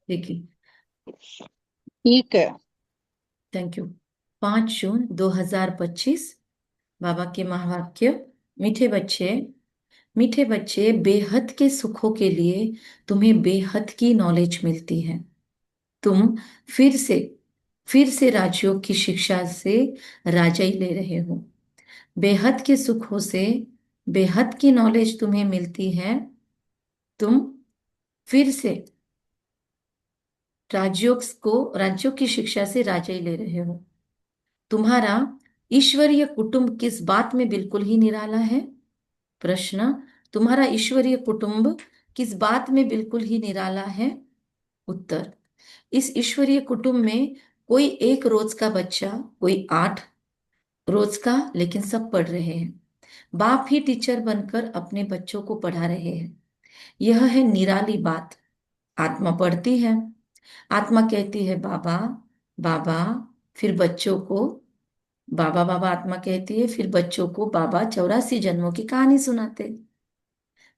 देखिए। ठीक है। Thank you. 5 जून 2025। बाबा के महावाक्य। मीठे बच्चे, मीठे बच्चे, बेहद के सुखों के लिए तुम्हें बेहद की नॉलेज मिलती है। तुम फिर से फिर से राजयोग की शिक्षा से राजाई ले रहे हो। बेहद के सुखों से बेहद की नॉलेज तुम्हें मिलती है। तुम फिर से राज्यों की शिक्षा से राजाई ले रहे हो। तुम्हारा ईश्वरीय कुटुंब किस बात में बिल्कुल ही निराला है? प्रश्न। तुम्हारा ईश्वरीय कुटुंब किस बात में बिल्कुल ही निराला है? उत्तर। इस ईश्वरीय कुटुंब में कोई 1 रोज का बच्चा, कोई 8 रोज का, लेकिन सब पढ़ रहे हैं। बाप ही टीचर बनकर अपने बच्चों को पढ़ा रहे हैं। यह है निराली बात। आत्मा पढ़ती है। आत्मा कहती है बाबा बाबा। फिर बच्चों को बाबा बाबा आत्मा कहती है, फिर बच्चों को बाबा 84 जन्मों की कहानी सुनाते।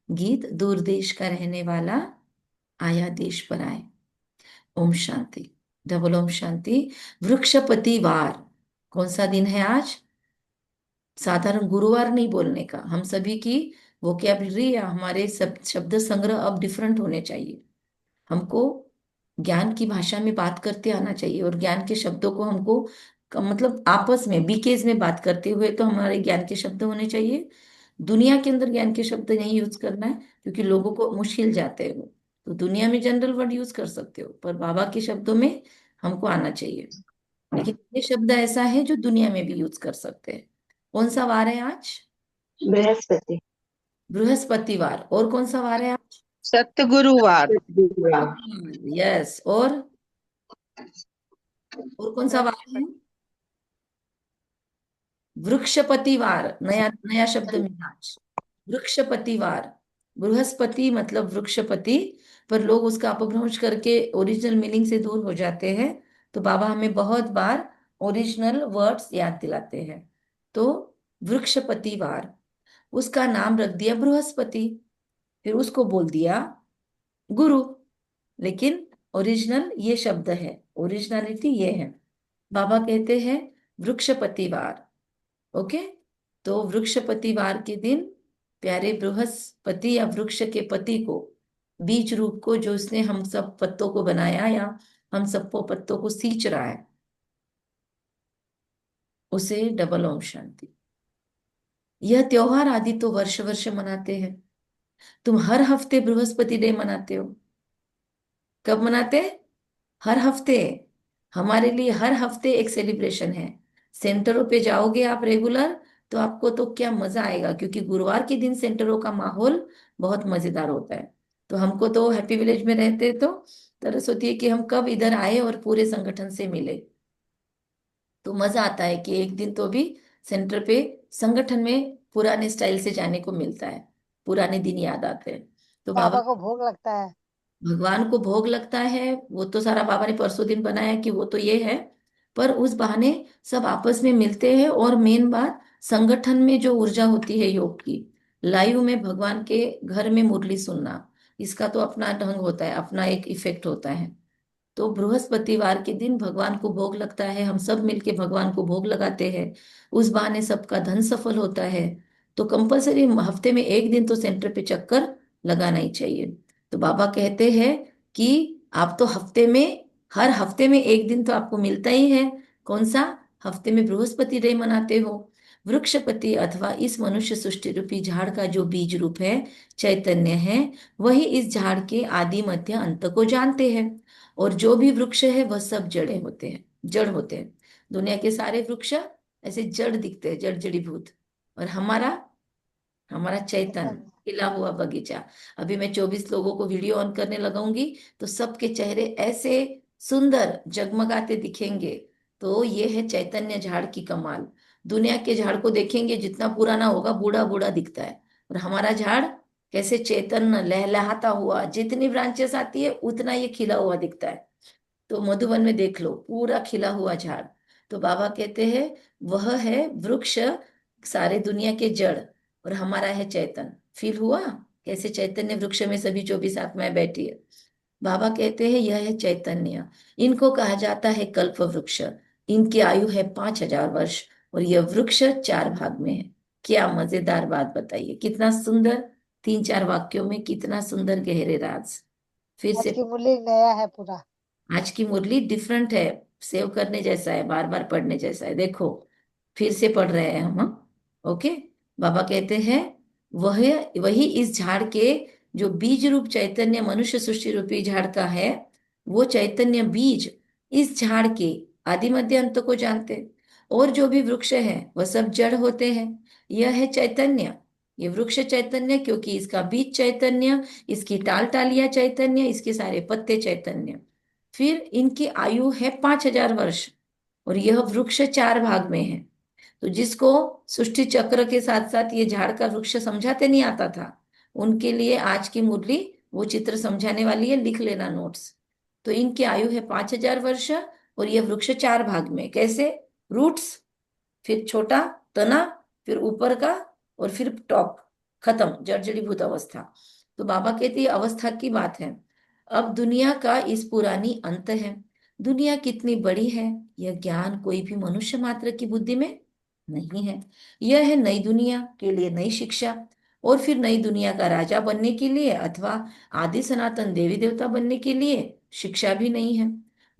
गीत। दूर देश का रहने वाला आया देश पर आए। ओम शांति। डबल ओम शांति। वृक्षपति वार। कौन सा दिन है आज? साधारण गुरुवार नहीं बोलने का। हम सभी की वोकैबलरी या हमारे सब शब्द संग्रह अब डिफरेंट होने चाहिए। हमको ज्ञान की भाषा में बात करते आना चाहिए, और ज्ञान के शब्दों को हमको मतलब आपस में बीकेज में बात करते हुए तो हमारे ज्ञान के शब्द होने चाहिए। दुनिया के अंदर ज्ञान के शब्द नहीं यूज करना है, क्योंकि लोगों को मुश्किल जाते हैं वो। तो दुनिया में जनरल वर्ड यूज कर सकते हो, पर बाबा के शब्दों में हमको आना चाहिए। लेकिन ये शब्द ऐसा है जो दुनिया में भी यूज कर सकते हैं। कौन सा वार है आज? बृहस्पति। बृहस्पतिवार। और कौन सा वार है आज? सत्य गुरुवार। यस। और कौन सा वार है? बृहस्पति। वृक्षपतिवार। नया नया शब्द मिला आज। वृक्षपतिवार। बृहस्पति मतलब वृक्षपति, पर लोग उसका अपभ्रंश करके ओरिजिनल मीनिंग से दूर हो जाते हैं। तो बाबा हमें बहुत बार ओरिजिनल वर्ड्स याद दिलाते हैं। तो वृक्षपतिवार, उसका नाम रख दिया बृहस्पति, फिर उसको बोल दिया गुरु। लेकिन ओरिजिनल ये शब्द है, ओरिजिनलिटी ये है। बाबा कहते हैं वृक्षपतिवार। ओके। तो वृक्षपतिवार के दिन प्यारे बृहस्पति या वृक्ष के पति को, बीज रूप को, जो इसने हम सब पत्तों को बनाया या हम सबको पत्तों को सींच रहा है, उसे डबल ओम शांति। यह त्योहार आदि तो वर्ष वर्ष मनाते हैं। तुम हर हफ्ते बृहस्पति डे मनाते हो। कब मनाते? हर हफ्ते। हमारे लिए हर हफ्ते एक सेलिब्रेशन है। सेंटरों पे जाओगे आप रेगुलर, तो आपको तो क्या मजा आएगा, क्योंकि गुरुवार के दिन सेंटरों का माहौल बहुत मजेदार होता है। तो हमको तो हैप्पी विलेज में रहते तो तरस होती है कि हम कब इधर आए और पूरे संगठन से मिले। तो मजा आता है कि एक दिन तो भी सेंटर पे संगठन में पुराने स्टाइल से जाने को मिलता है। पुराने दिन याद आते हैं। तो बाबा, बाबा को भोग लगता है। भगवान को भोग लगता है, वो तो सारा बाबा ने परसों दिन बनाया कि वो तो ये है। पर उस बहाने सब आपस में मिलते हैं, और मेन बात, संगठन में जो ऊर्जा होती है योग की, लाइव में भगवान के घर में मुरली सुनना, इसका तो अपना ढंग होता है, अपना एक इफेक्ट होता है। तो बृहस्पतिवार के दिन भगवान को भोग लगता है, हम सब मिलके भगवान को भोग लगाते हैं। उस बहाने सबका धन सफल होता है। तो कंपलसरी हफ्ते में एक दिन तो सेंटर पे चक्कर लगाना ही चाहिए। तो बाबा कहते हैं कि आप तो हफ्ते में, हर हफ्ते में एक दिन तो आपको मिलता ही है। कौन सा? हफ्ते में बृहस्पति डे मनाते हो। वृक्षपति अथवा इस मनुष्य सृष्टि रूपी झाड़ का जो बीज रूप है, चैतन्य है, वही इस झाड़ के आदि मध्य अंत को जानते हैं। और जो भी वृक्ष है वह सब जड़े होते हैं, जड़ होते हैं। दुनिया के सारे वृक्ष ऐसे जड़ दिखते हैं, जड़ जड़ीभूत। और हमारा हमारा चैतन्य चैतन्य। खिला हुआ बगीचा। अभी मैं 24 लोगों को वीडियो ऑन करने लगाऊंगी, तो सबके चेहरे ऐसे सुंदर जगमगाते दिखेंगे। तो ये है चैतन्य झाड़ की कमाल। दुनिया के झाड़ को देखेंगे, जितना पुराना होगा बूढ़ा बूढ़ा दिखता है। और हमारा झाड़ कैसे चैतन्य लहलहाता हुआ, जितनी ब्रांचेस आती है उतना ये खिला हुआ दिखता है। तो मधुवन में देख लो, पूरा खिला हुआ झाड़। तो बाबा कहते हैं वह है वृक्ष, सारे दुनिया के जड़, और हमारा है चैतन्य। फील हुआ? कैसे चैतन्य वृक्ष में सभी 24 आत्माएं बैठी है। बाबा कहते हैं यह है चैतन्य। इनको कहा जाता है कल्प वृक्ष। इनकी आयु है 5,000 वर्ष। और यह वृक्ष 4 भाग में है। क्या मजेदार बात बताइए, कितना सुंदर। 3-4 वाक्यों में कितना सुंदर गहरे राज। फिर आज से। की मुरली नया है पूरा। आज की मुरली डिफरेंट है। सेव करने जैसा है, बार बार पढ़ने जैसा है। देखो, फिर से पढ़ रहे हैं हम, हाँ? ओके। बाबा कहते हैं वह वही इस झाड़ के जो बीज रूप चैतन्य मनुष्य सृष्टि रूपी झाड़ का है, वो चैतन्य बीज इस झाड़ के आदि मध्य अंत को जानते। और जो भी वृक्ष है वह सब जड़ होते हैं। यह है चैतन्य। ये वृक्ष चैतन्य, क्योंकि इसका बीज चैतन्य, इसकी टाल टालियां चैतन्य, इसके सारे पत्ते चैतन्य। फिर इनकी आयु है 5,000 वर्ष। और यह वृक्ष 4 भाग में है। तो जिसको सृष्टि चक्र के साथ साथ ये झाड़ का वृक्ष समझाते नहीं आता था, उनके लिए आज की मुरली वो चित्र समझाने वाली है। लिख लेना नोट्स। तो इनकी आयु है 5,000 वर्ष। और यह वृक्ष 4 भाग में, कैसे? रूट्स, फिर छोटा तना, फिर ऊपर का, और फिर टॉप, खत्म, जर्जरीभूत अवस्था। तो बाबा कहते हैं अवस्था की बात है। अब दुनिया का इस पुरानी अंत है। दुनिया कितनी बड़ी है, यह ज्ञान कोई भी मनुष्य मात्र की बुद्धि में नहीं है। यह है नई दुनिया के लिए नई शिक्षा। और फिर नई दुनिया का राजा बनने के लिए अथवा आदि सनातन देवी देवता बनने के लिए शिक्षा भी नहीं है।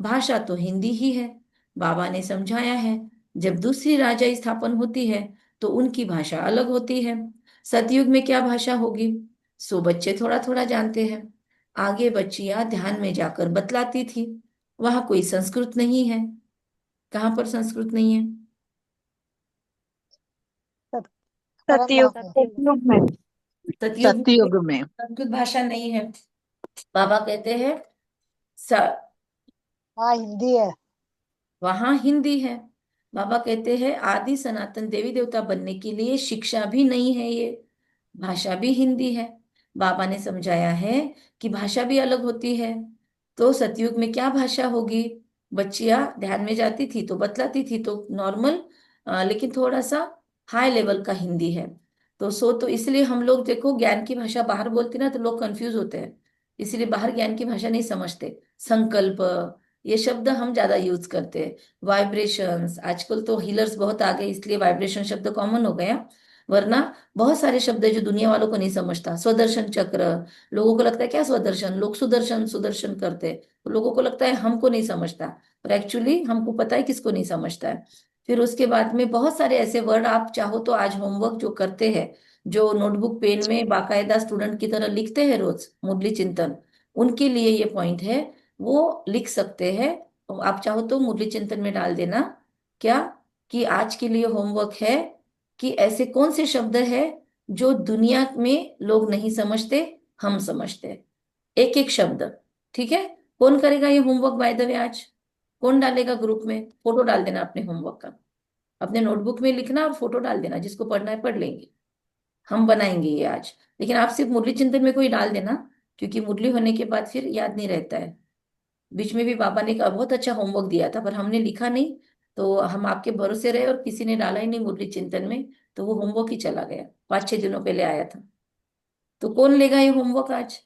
भाषा तो हिंदी ही है। बाबा ने समझाया है, जब दूसरी राजा स्थापन होती है तो उनकी भाषा अलग होती है। सतयुग में क्या भाषा होगी, सो बच्चे थोड़ा थोड़ा जानते हैं। आगे बच्चियां ध्यान में जाकर बतलाती थी। वहां कोई संस्कृत नहीं है। कहाँ पर संस्कृत नहीं है? सत- सतयुग परम धाम में। सतयुग में। सतयुग में सतयुग में। संस्कृत भाषा नहीं है। बाबा कहते हैं स हाँ, हिंदी है। वहां हिंदी है। बाबा कहते हैं आदि सनातन देवी देवता बनने के लिए शिक्षा भी नहीं है ये, भाषा भी हिंदी है। बाबा ने समझाया है कि भाषा भी अलग होती है। तो सतयुग में क्या भाषा होगी? बच्चियां ध्यान में जाती थी तो बतलाती थी, तो नॉर्मल, लेकिन थोड़ा सा हाई लेवल का हिंदी है। तो इसलिए हम लोग देखो ज्ञान की भाषा बाहर बोलते ना तो लोग कंफ्यूज होते हैं। इसलिए बाहर ज्ञान की भाषा नहीं समझते। संकल्प, ये शब्द हम ज्यादा यूज करते हैं। वाइब्रेशंस, आजकल तो हीलर्स बहुत आ गए इसलिए वाइब्रेशन शब्द कॉमन हो गया। वरना बहुत सारे शब्द है जो दुनिया वालों को नहीं समझता। स्वदर्शन चक्र, लोगों को लगता है क्या स्वदर्शन, लोग सुदर्शन सुदर्शन करते हैं, तो लोगों को लगता है हमको नहीं समझता। पर एक्चुअली हमको पता है किसको नहीं समझता है। फिर उसके बाद में बहुत सारे ऐसे वर्ड, आप चाहो तो आज होमवर्क जो करते हैं, जो नोटबुक पेन में बाकायदा स्टूडेंट की तरह लिखते हैं रोज मुरली चिंतन, उनके लिए ये पॉइंट है, वो लिख सकते हैं। तो आप चाहो तो मुरली चिंतन में डाल देना क्या, कि आज के लिए होमवर्क है कि ऐसे कौन से शब्द है जो दुनिया में लोग नहीं समझते, हम समझते हैं। एक एक शब्द। ठीक है? कौन करेगा ये होमवर्क बाय द वे आज? कौन डालेगा ग्रुप में? फोटो डाल देना अपने होमवर्क का। अपने नोटबुक में लिखना और फोटो डाल देना, जिसको पढ़ना है पढ़ लेंगे। हम बनाएंगे ये आज। लेकिन आप सिर्फ मुरली चिंतन में कोई डाल देना, क्योंकि मुरली होने के बाद फिर याद नहीं रहता है। बीच में भी बाबा ने का बहुत अच्छा होमवर्क दिया था पर हमने लिखा नहीं। तो हम आपके भरोसे रहे और किसी ने डाला ही नहीं मुरली चिंतन में। तो वो होमवर्क ही चला गया, 5-6 दिनों पहले आया था। तो कौन लेगा ये होमवर्क आज?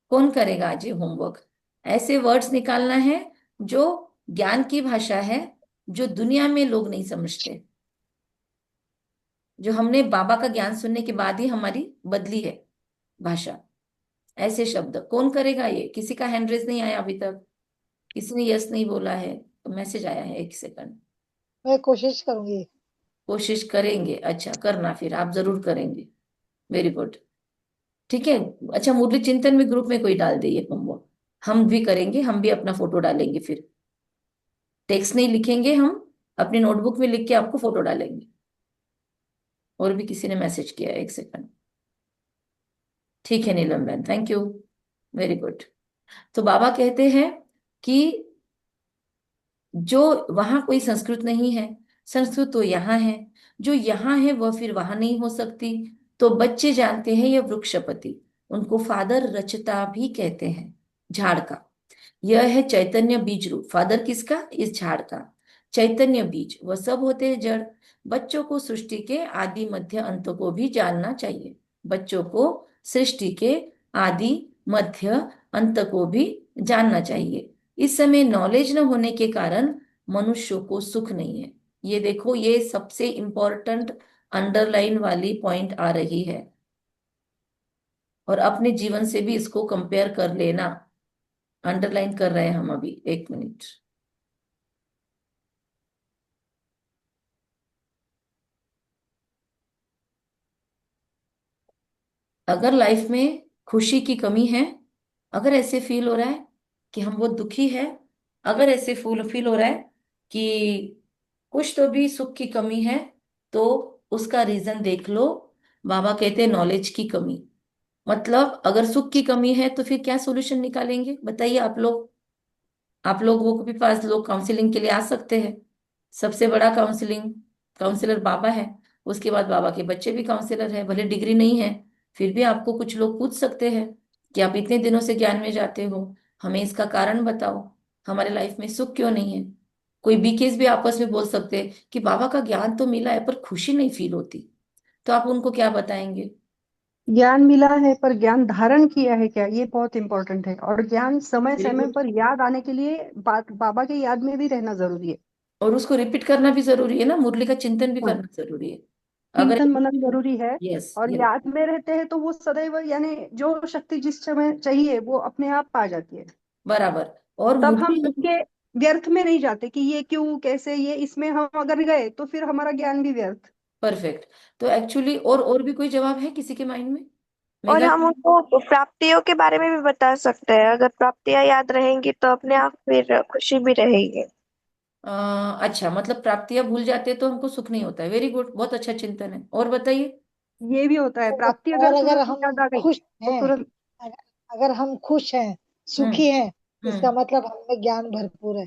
कौन करेगा आज ये होमवर्क? ऐसे वर्ड्स निकालना है जो ज्ञान की भाषा है, जो दुनिया में लोग नहीं समझते, जो हमने बाबा का ज्ञान सुनने के बाद ही हमारी बदली है भाषा। ऐसे शब्द कौन करेगा? ये किसी का हैंड रेज नहीं आया अभी तक, किसी ने यस नहीं बोला है। तो मैसेज आया है, 1 सेकंड। मैं कोशिश करूंगी। कोशिश करेंगे, अच्छा करना, फिर आप जरूर करेंगे। Very good. ठीक है। अच्छा, मुरली चिंतन में ग्रुप में कोई डाल दे ये होमवर्क। हम भी करेंगे, हम भी अपना फोटो डालेंगे। फिर टेक्स्ट नहीं लिखेंगे हम, अपनी नोटबुक में लिख के आपको फोटो डालेंगे। और भी किसी ने मैसेज किया है, 1 सेकंड। ठीक है नीलम बहन, थैंक यू। Very good. तो बाबा कहते हैं कि जो वहां कोई संस्कृत नहीं है, संस्कृत तो यहाँ है। जो यहाँ है वह फिर वहां नहीं हो सकती। तो बच्चे जानते हैं यह वृक्षपति, उनको फादर रचता भी कहते हैं, झाड़ का। यह है चैतन्य बीज रूप। फादर किसका? इस झाड़ का। चैतन्य बीज, वह सब होते हैं जड़। बच्चों को सृष्टि के आदि मध्य अंत को भी जानना चाहिए। बच्चों को सृष्टि के आदि मध्य अंत को भी जानना चाहिए। इस समय नॉलेज न होने के कारण मनुष्यों को सुख नहीं है। ये देखो, ये सबसे इंपॉर्टेंट अंडरलाइन वाली पॉइंट आ रही है, और अपने जीवन से भी इसको कंपेयर कर लेना। अंडरलाइन कर रहे हैं हम अभी, एक मिनट। अगर लाइफ में खुशी की कमी है, अगर ऐसे फील हो रहा है कि हम बहुत दुखी है, अगर ऐसे फूल फील हो रहा है कि कुछ तो भी सुख की कमी है, तो उसका रीजन देख लो। बाबा कहते हैं नॉलेज की कमी। मतलब अगर सुख की कमी है तो फिर क्या सॉल्यूशन निकालेंगे, बताइए आप लोग। आप लोगों के भी पास लोग काउंसलिंग के लिए आ सकते हैं। सबसे बड़ा काउंसलिंग काउंसलर बाबा है। उसके बाद बाबा के बच्चे भी काउंसलर है, भले डिग्री नहीं है, फिर भी आपको कुछ लोग पूछ सकते हैं कि आप इतने दिनों से ज्ञान में जाते हो, हमें इसका कारण बताओ, हमारे लाइफ में सुख क्यों नहीं है। कोई भी केस भी आपस में बोल सकते हैं कि बाबा का ज्ञान तो मिला है पर खुशी नहीं फील होती, तो आप उनको क्या बताएंगे। ज्ञान मिला है पर ज्ञान धारण किया है क्या, ये बहुत इंपॉर्टेंट है। और ज्ञान समय वेरी समय गुड। पर याद आने के लिए बाबा के याद में भी रहना जरूरी है। और उसको रिपीट करना भी जरूरी है ना, मुरली का चिंतन भी हाँ, करना जरूरी है। अगर चिंतन मनन जरूरी है। यस और यस, याद में रहते हैं तो वो सदैव, यानी जो शक्ति जिस समय चाहिए वो अपने आप आ जाती है। बराबर। और तब हम मुरली, उसके व्यर्थ में नहीं जाते कि ये क्यों कैसे, ये इसमें हम अगर गए तो फिर हमारा ज्ञान भी व्यर्थ। परफेक्ट। तो एक्चुअली और भी कोई जवाब है किसी के माइंड में, और मेघा हम जी? उनको प्राप्तियों के बारे में भी बता सकते हैं। अगर प्राप्तियां याद रहेंगी तो अपने आप फिर खुशी भी रहेगी। अच्छा, मतलब प्राप्तियां भूल जाते हैं तो हमको सुख नहीं होता है। वेरी गुड, बहुत अच्छा चिंतन है। और बताइए। ये भी होता है, प्राप्ति और अगर अगर तुरंत हम याद आ गई खुश तो हैं, तुरंत। अगर अगर हम खुश हैं, हम्म सुखी हैं, इसका हम्म। मतलब हम में ज्ञान भरपूर है।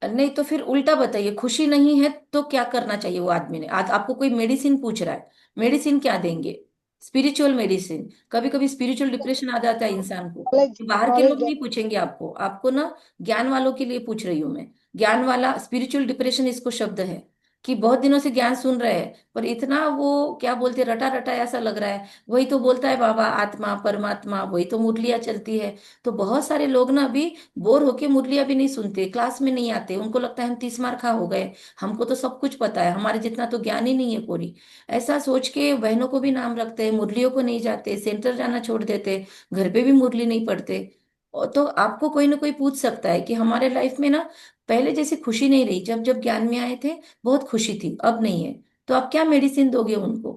नहीं तो फिर उल्टा बताइए, खुशी नहीं है तो क्या करना चाहिए वो आदमी ने। आज आपको कोई मेडिसिन पूछ रहा है, मेडिसिन क्या देंगे? Spiritual medicine. कभी कभी स्पिरिचुअल डिप्रेशन आ जाता है इंसान को। नॉलेज बाहर के नॉलेज लोग नहीं पूछेंगे आपको, आपको ना ज्ञान वालों के लिए पूछ रही हूँ मैं। ज्ञान वाला स्पिरिचुअल डिप्रेशन इसको शब्द है, कि बहुत दिनों से ज्ञान सुन रहे हैं पर इतना वो क्या बोलते हैं, रटा रटा ऐसा लग रहा है। वही तो बोलता है बाबा, आत्मा परमात्मा, वही तो मुरलियाँ चलती है। तो बहुत सारे लोग ना अभी बोर होके मुरलियाँ भी नहीं सुनते, क्लास में नहीं आते, उनको लगता है हम 30 मार खा हो गए, हमको तो सब कुछ पता है, हमारे जितना तो ज्ञान ही नहीं है कोई। ऐसा सोच के बहनों को भी नाम रखते हैं, मुरलियों को नहीं जाते, सेंटर जाना छोड़ देते, घर पे भी मुरली नहीं पढ़ते। और तो आपको कोई ना कोई पूछ सकता है कि हमारे लाइफ में ना पहले जैसी खुशी नहीं रही, जब जब ज्ञान में आए थे बहुत खुशी थी, अब नहीं है। तो आप क्या मेडिसिन दोगे उनको?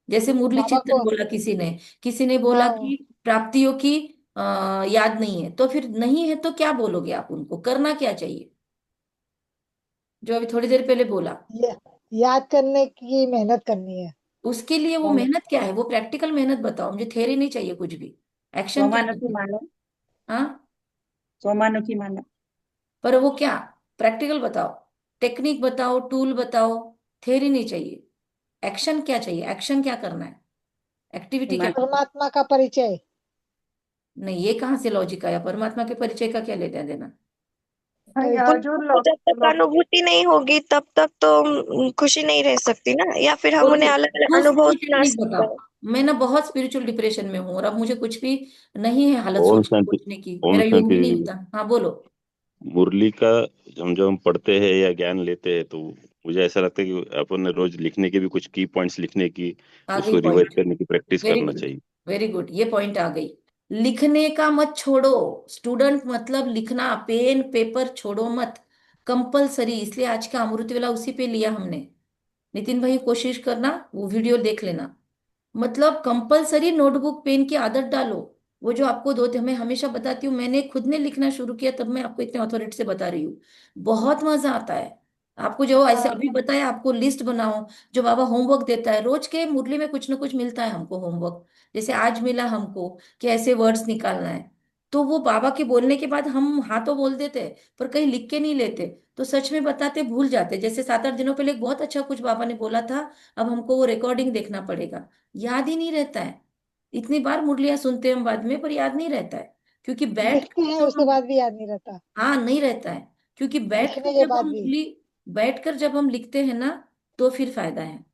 जैसे मुरली बाबा चिंतन को। बोला किसी ने बोला हाँ, कि प्राप्तियों की याद नहीं है, तो फिर नहीं है तो क्या बोलोगे आप उनको, करना क्या चाहिए, जो अभी थोड़ी देर पहले बोला? ये याद करने की मेहनत करनी है। उसके लिए वो बाबा, मेहनत क्या है, वो प्रैक्टिकल मेहनत बताओ मुझे, थ्योरी नहीं चाहिए कुछ भी। एक्शन क्या सोमानुखी चाहिए? मानो। हाँ, सोमानुखी मानो। पर वो क्या, प्रैक्टिकल बताओ, टेक्निक बताओ, टूल बताओ। थ्योरी नहीं चाहिए, एक्शन क्या चाहिए, एक्शन क्या करना है, एक्टिविटी क्या करनी परमात्मा का परिचय। है? नहीं, ये कहाँ से लॉजिक आया, परमात्मा के परिचय का क्या लेना देना? हाँ, जो उनको जब तक अनुभूति नहीं होगी तब तक तो खुशी नहीं रह सकती ना, या फिर हम उन्हें ओके, अलग अलग टूल्स अनुभव टूल सुना टेक्निक सकते हैं। बताओ। मैं ना बहुत स्पिरिचुअल डिप्रेशन में हूँ और अब मुझे कुछ भी नहीं है हालत ओम शांति। सोचने की, ओम मेरा योग शांति भी नहीं दीदी। होता। हाँ बोलो। मुरली का जब हम पढ़ते हैं या ज्ञान लेते हैं तो मुझे ऐसा लगता है कि अपन ने रोज लिखने के भी कुछ की पॉइंट्स लिखने की, आ गई उसको रिवाइज पॉइंट। करने की प्रैक्टिस वेरी करना गुड, चाहिए। वेरी गुड, ये पॉइंट आ गई। लिखने का मत छोड़ो, स्टूडेंट मतलब लिखना, पेन पेपर छोड़ो मत, कंपलसरी। इसलिए आज का अमृत वेला उसी पे लिया हमने। नितिन भाई कोशिश करना, वो वीडियो देख लेना। मतलब कंपलसरी नोटबुक पेन की आदत डालो। वो जो आपको दो, मैं हमेशा बताती हूँ, मैंने खुद ने लिखना शुरू किया तब मैं आपको इतने अथॉरिटी से बता रही हूँ। बहुत मजा आता है। आपको जो ऐसे हाँ, अभी बताया, आपको लिस्ट बनाओ। जो बाबा होमवर्क देता है रोज के, मुरली में कुछ ना कुछ मिलता है हमको होमवर्क। जैसे आज मिला हमको कि ऐसे वर्ड्स निकालना है, तो वो बाबा के बोलने के बाद हम हाँ तो बोल देते हैं पर कहीं लिख के नहीं लेते। तो सच में बताते भूल जाते। जैसे 7-8 दिनों पहले एक बहुत अच्छा कुछ बाबा ने बोला था, अब हमको वो रिकॉर्डिंग देखना पड़ेगा। याद ही नहीं रहता है। इतनी बार मुरलियां सुनते हैं हम बाद में, पर याद नहीं रहता है, क्योंकि बैठ लिखते के हैं जो उसके हम, बाद भी याद नहीं रहता। हाँ नहीं रहता है। क्योंकि लिखने के बाद भी बैठकर जब हम लिखते हैं ना तो फिर फायदा है।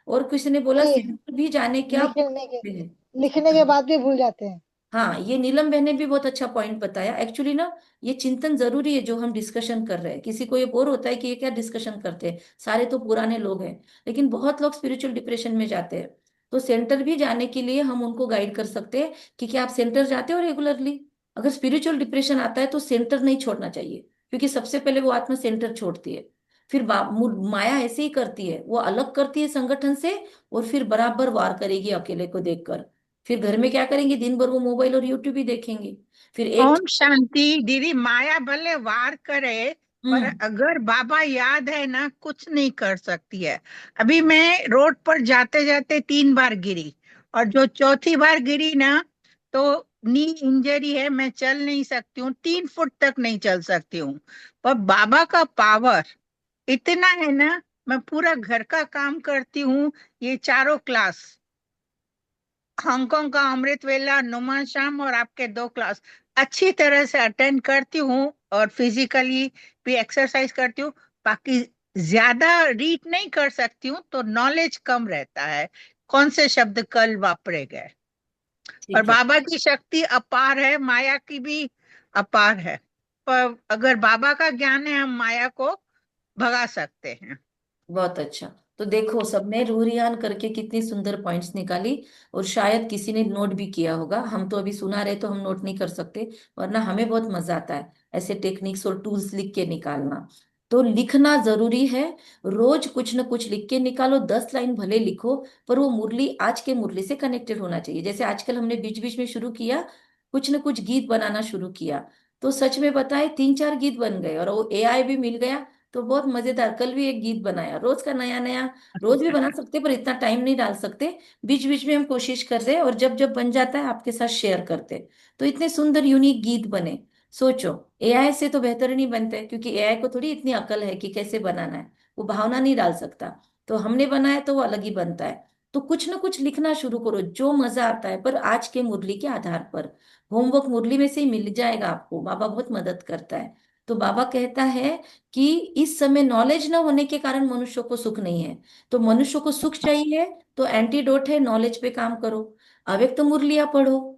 और किसी ने बोला नहीं, सेंटर भी जाने क्या लिखने के है। लिखने के बाद भी भूल जाते हैं। हाँ, ये नीलम बहन ने भी बहुत अच्छा पॉइंट बताया एक्चुअली ना। ये चिंतन जरूरी है जो हम डिस्कशन कर रहे हैं। किसी को ये बोर होता है कि ये क्या डिस्कशन करते हैं, सारे तो पुराने लोग हैं। लेकिन बहुत लोग स्पिरिचुअल डिप्रेशन में जाते हैं। तो सेंटर भी जाने के लिए हम उनको गाइड कर सकते हैं कि क्या आप सेंटर जाते हो रेगुलरली। अगर स्पिरिचुअल डिप्रेशन आता है तो सेंटर नहीं छोड़ना चाहिए, क्योंकि सबसे पहले वो आत्मा सेंटर छोड़ती है। फिर माया ऐसे ही करती है, वो अलग करती है संगठन से, और फिर बराबर वार करेगी अकेले को देखकर। फिर घर में क्या करेंगे, दिन भर वो मोबाइल और यूट्यूब ही देखेंगे। फिर एक ओम शांति। दीदी, माया भले वार करे, पर हम्म अगर बाबा याद है ना, कुछ नहीं कर सकती है। अभी मैं रोड पर जाते जाते 3 बार गिरी, और जो चौथी बार गिरी ना, तो नी इंजरी है, मैं चल नहीं सकती हूँ, 3 फुट तक नहीं चल सकती हूँ। पर बाबा का पावर इतना है ना, मैं पूरा घर का काम करती हूँ। ये चारों क्लास, हांगकांग का अमृत वेला, नुमा शाम और आपके 2 क्लास अच्छी तरह से अटेंड करती हूँ, और फिजिकली भी एक्सरसाइज करती हूँ। बाकी ज्यादा रीड नहीं कर सकती हूँ, तो नॉलेज कम रहता है, कौन से शब्द कल वापरे गए। और ठीक है। बाबा की शक्ति अपार है, माया की भी अपार है। पर अगर बाबा का ज्ञान है, हम माया को भगा सकते हैं। बहुत अच्छा। तो देखो, सबने रूह रियान करके कितनी सुंदर पॉइंट्स निकाली। और शायद किसी ने नोट भी किया होगा। हम तो अभी सुना रहे तो हम नोट नहीं कर सकते, वरना हमें बहुत मजा आता है ऐसे टेक्निक्स और टूल्स लिख के निकालना। तो लिखना जरूरी है। रोज कुछ न कुछ लिख के निकालो, 10 लाइन भले लिखो, पर वो मुरली आज के मुरली से कनेक्टेड होना चाहिए। जैसे आजकल हमने बीच बीच में शुरू किया, कुछ न कुछ गीत बनाना शुरू किया, तो सच में बताए 3-4 गीत बन गए, और वो एआई भी मिल गया। तो बहुत मजेदार, कल भी एक गीत बनाया, रोज का नया नया। रोज भी बना सकते पर इतना टाइम नहीं डाल सकते। बीच बीच में हम कोशिश कर रहे हैं, और जब जब बन जाता है आपके साथ शेयर करते हैं। तो इतने सुंदर यूनिक गीत बने। सोचो, एआई से तो बेहतर नहीं बनते, क्योंकि एआई को थोड़ी इतनी अकल है कि कैसे बनाना है, वो भावना नहीं डाल सकता। तो हमने बनाया तो वो अलग ही बनता है। तो कुछ ना कुछ लिखना शुरू करो, जो मजा आता है, पर आज के मुरली के आधार पर। होमवर्क मुरली में से ही मिल जाएगा आपको, बाबा बहुत मदद करता है। तो बाबा कहता है कि इस समय नॉलेज न होने के कारण मनुष्य को सुख नहीं है। तो मनुष्य को सुख चाहिए, तो एंटीडोट है, नॉलेज पे काम करो। अव्यक्त मुरलियां पढ़ो,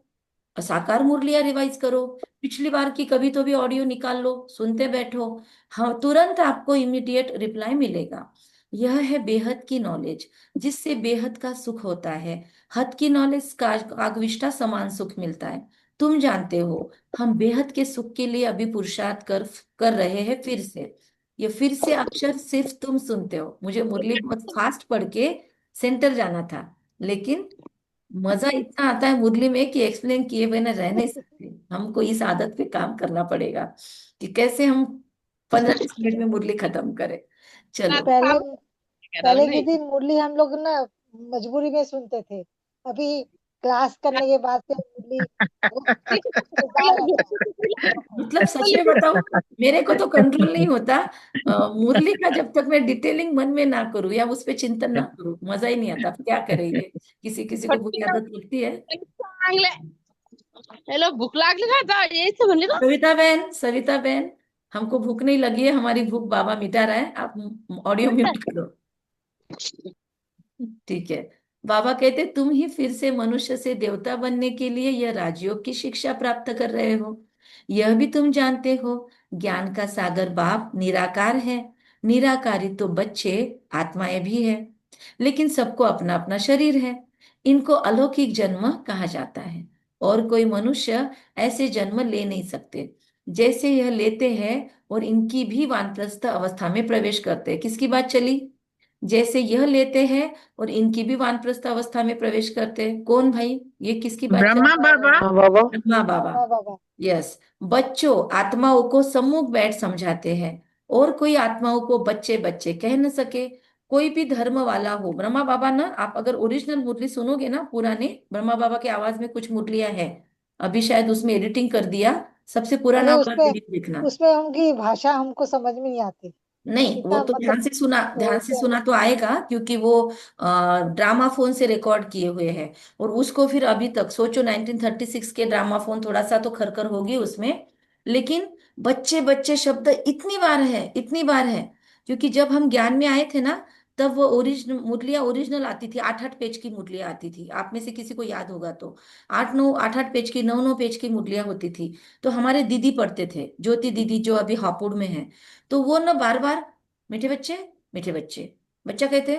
साकार मुरलियां रिवाइज करो, पिछली बार की कभी तो भी ऑडियो निकाल लो, सुनते बैठो। हाँ, तुरंत आपको इमीडिएट रिप्लाई मिलेगा। यह है बेहद की नॉलेज, जिससे बेहद का सुख होता है। हद की नॉलेज का कागविष्टा समान सुख मिलता है। तुम जानते हो, हम बेहद के सुख के लिए अभी पुरुषार्थ कर कर रहे हैं फिर से। ये फिर से अक्षर सिर्फ तुम सुनते हो। मुझे मुरली बहुत फास्ट पढ़ के सेंटर जाना था, लेकिन मजा इतना आता है मुरली में कि एक्सप्लेन किए बिना रह नहीं सकते। हमको इस आदत पे काम करना पड़ेगा कि कैसे हम 15-20 मिनट में मुरली खत्म करें। चलो। पहले पहले के दिन मुरली हम लोग ना मजबूरी में सुनते थे। अभी क्लास करने के बाद से मुरली बहुत मजेदार रहता मतलब सच में बताओ, मेरे को तो कंट्रोल नहीं होता। मुरली का जब तक मैं डिटेलिंग मन में ना करूं या उस पर चिंतन ना करूं, मजा ही नहीं आता। अब क्या करेंगे, किसी किसी को बुरी आदत लगती है। हेलो, भूख लागली का आता यही से म्हणले का? सविता बहन, हमको भूख नहीं लगी है, हमारी भूख बाबा मिटा रहा है। आप ऑडियो म्यूट करो। ठीक है। बाबा कहते, तुम ही फिर से मनुष्य से देवता बनने के लिए यह राजयोग की शिक्षा प्राप्त कर रहे हो। यह भी तुम जानते हो, ज्ञान का सागर बाप निराकार है। निराकारी तो बच्चे आत्माएं भी है, लेकिन सबको अपना अपना शरीर है। इनको अलौकिक जन्म कहा जाता है, और कोई मनुष्य ऐसे जन्म ले नहीं सकते जैसे यह लेते हैं। और इनकी भी वानप्रस्थ अवस्था में प्रवेश करते हैं। किसकी बात चली? जैसे यह लेते हैं और इनकी भी वानप्रस्थ अवस्था में प्रवेश करते हैं। कौन भाई, ये किसकी बात चल? ब्रह्मा बाबा। है। बाबा ब्रह्मा बाबा। हाँ बाबा। यस। बच्चों आत्माओं को सम्मुख बैठ समझाते हैं, और कोई आत्माओं को बच्चे बच्चे कह न सके। कोई भी धर्म वाला हो, ब्रह्मा बाबा ना, आप अगर ओरिजिनल मुरली सुनोगे ना, पुराने ब्रह्मा बाबा की आवाज में कुछ मुरलियां हैं। अभी शायद उसमें एडिटिंग कर दिया, सबसे अरे पुराना वाला उसमें सीरीज देखना। उसमें उनकी भाषा हमको समझ में नहीं आती। नहीं, वो इतना तो मतलब ध्यान से सुना, ध्यान से बोलते हैं। सुना तो आएगा, क्योंकि वो ड्रामा फोन से रिकॉर्ड किए हुए हैं। और उसको फिर अभी तक सोचो, 1936 के ड्रामा फोन, थोड़ा सा तो खरखर होगी उसमें। लेकिन बच्चे बच्चे शब्द इतनी बार है, क्योंकि जब हम ज्ञान में आए थे ना, तब वो ओरिजिनल मुरलियाँ ओरिजिनल आती थी, 8-8 पेज की मुरलियाँ आती थी। आप में से किसी को याद होगा तो 8-8 पेज की, 9-9 पेज की मुरलियाँ होती थी। तो हमारे दीदी पढ़ते थे, ज्योति दीदी जो अभी हापुड़ में है। तो वो ना बार बार मीठे बच्चे, मीठे बच्चे, बच्चा कहते,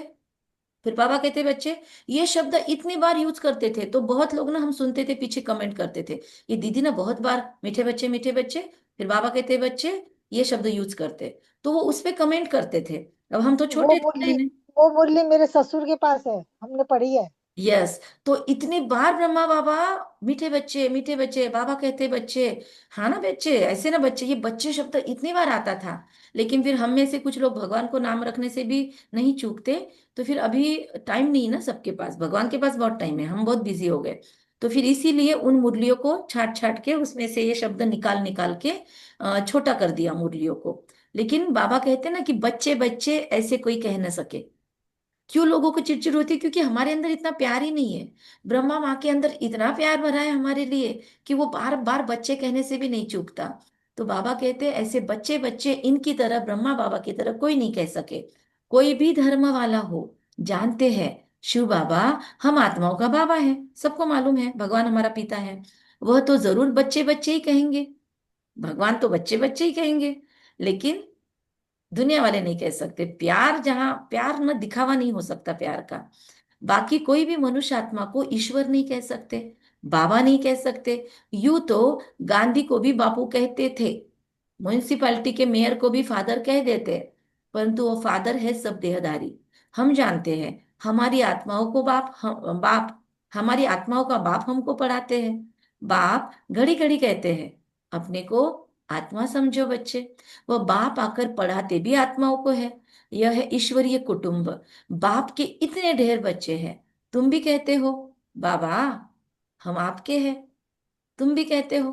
फिर पापा कहते बच्चे, ये शब्द इतनी बार यूज करते थे। तो बहुत लोग ना, हम सुनते थे, पीछे कमेंट करते थे, ये दीदी ना बहुत बार मीठे बच्चे, मीठे बच्चे, फिर बाबा कहते बच्चे, ये शब्द यूज करते। तो वो उस पे कमेंट करते थे। अब हम तो वो छोटे थे मुरली नए। वो मुरली मेरे ससुर के पास है, हमने पढ़ी है। यस। तो इतनी बार ब्रह्मा बाबा मीठे बच्चे, मीठे बच्चे, बाबा कहते बच्चे, हाँ ना बच्चे, ऐसे ना बच्चे, ये बच्चे शब्द इतनी बार आता था। लेकिन फिर हम में से कुछ लोग भगवान को नाम रखने से भी नहीं चूकते। तो फिर अभी टाइम नहीं ना सबके पास, भगवान के पास बहुत टाइम है, हम बहुत बिजी हो गए। तो फिर इसीलिए उन मुरलियों को छाट छाट के उसमें से ये शब्द निकाल निकाल के छोटा कर दिया मुरलियों को। लेकिन बाबा कहते ना कि बच्चे बच्चे ऐसे कोई कह न सके। क्यों लोगों को चिड़चिड़ होती है? क्योंकि हमारे अंदर इतना प्यार ही नहीं है। ब्रह्मा माँ के अंदर इतना प्यार भरा है हमारे लिए कि वो बार बार बच्चे कहने से भी नहीं चूकता। तो बाबा कहते हैं ऐसे बच्चे बच्चे इनकी तरह, ब्रह्मा बाबा की तरह कोई नहीं कह सके। कोई भी धर्म वाला हो, जानते हैं शिव बाबा हम आत्माओं का बाबा है, सबको मालूम है भगवान हमारा पिता है, वह तो जरूर बच्चे बच्चे ही कहेंगे। भगवान तो बच्चे बच्चे ही कहेंगे। लेकिन दुनिया वाले नहीं कह सकते। प्यार, जहां प्यार न दिखावा नहीं हो सकता प्यार का। बाकी कोई भी मनुष्य आत्मा को ईश्वर नहीं कह सकते, बाबा नहीं कह सकते। यूं तो गांधी को भी बापू कहते थे, म्युनिसिपैलिटी के मेयर को भी फादर कह देते, परंतु वो फादर है सब देहधारी। हम जानते हैं हमारी आत्माओं को बाप, हमारी आत्माओं का बाप हमको पढ़ाते हैं। बाप घड़ी घड़ी कहते हैं अपने को आत्मा समझो बच्चे। वो बाप आकर पढ़ाते भी आत्माओं को है। यह है ईश्वरीय कुटुंब। बाप के इतने ढेर बच्चे हैं। तुम भी कहते हो बाबा हम आपके हैं, तुम भी कहते हो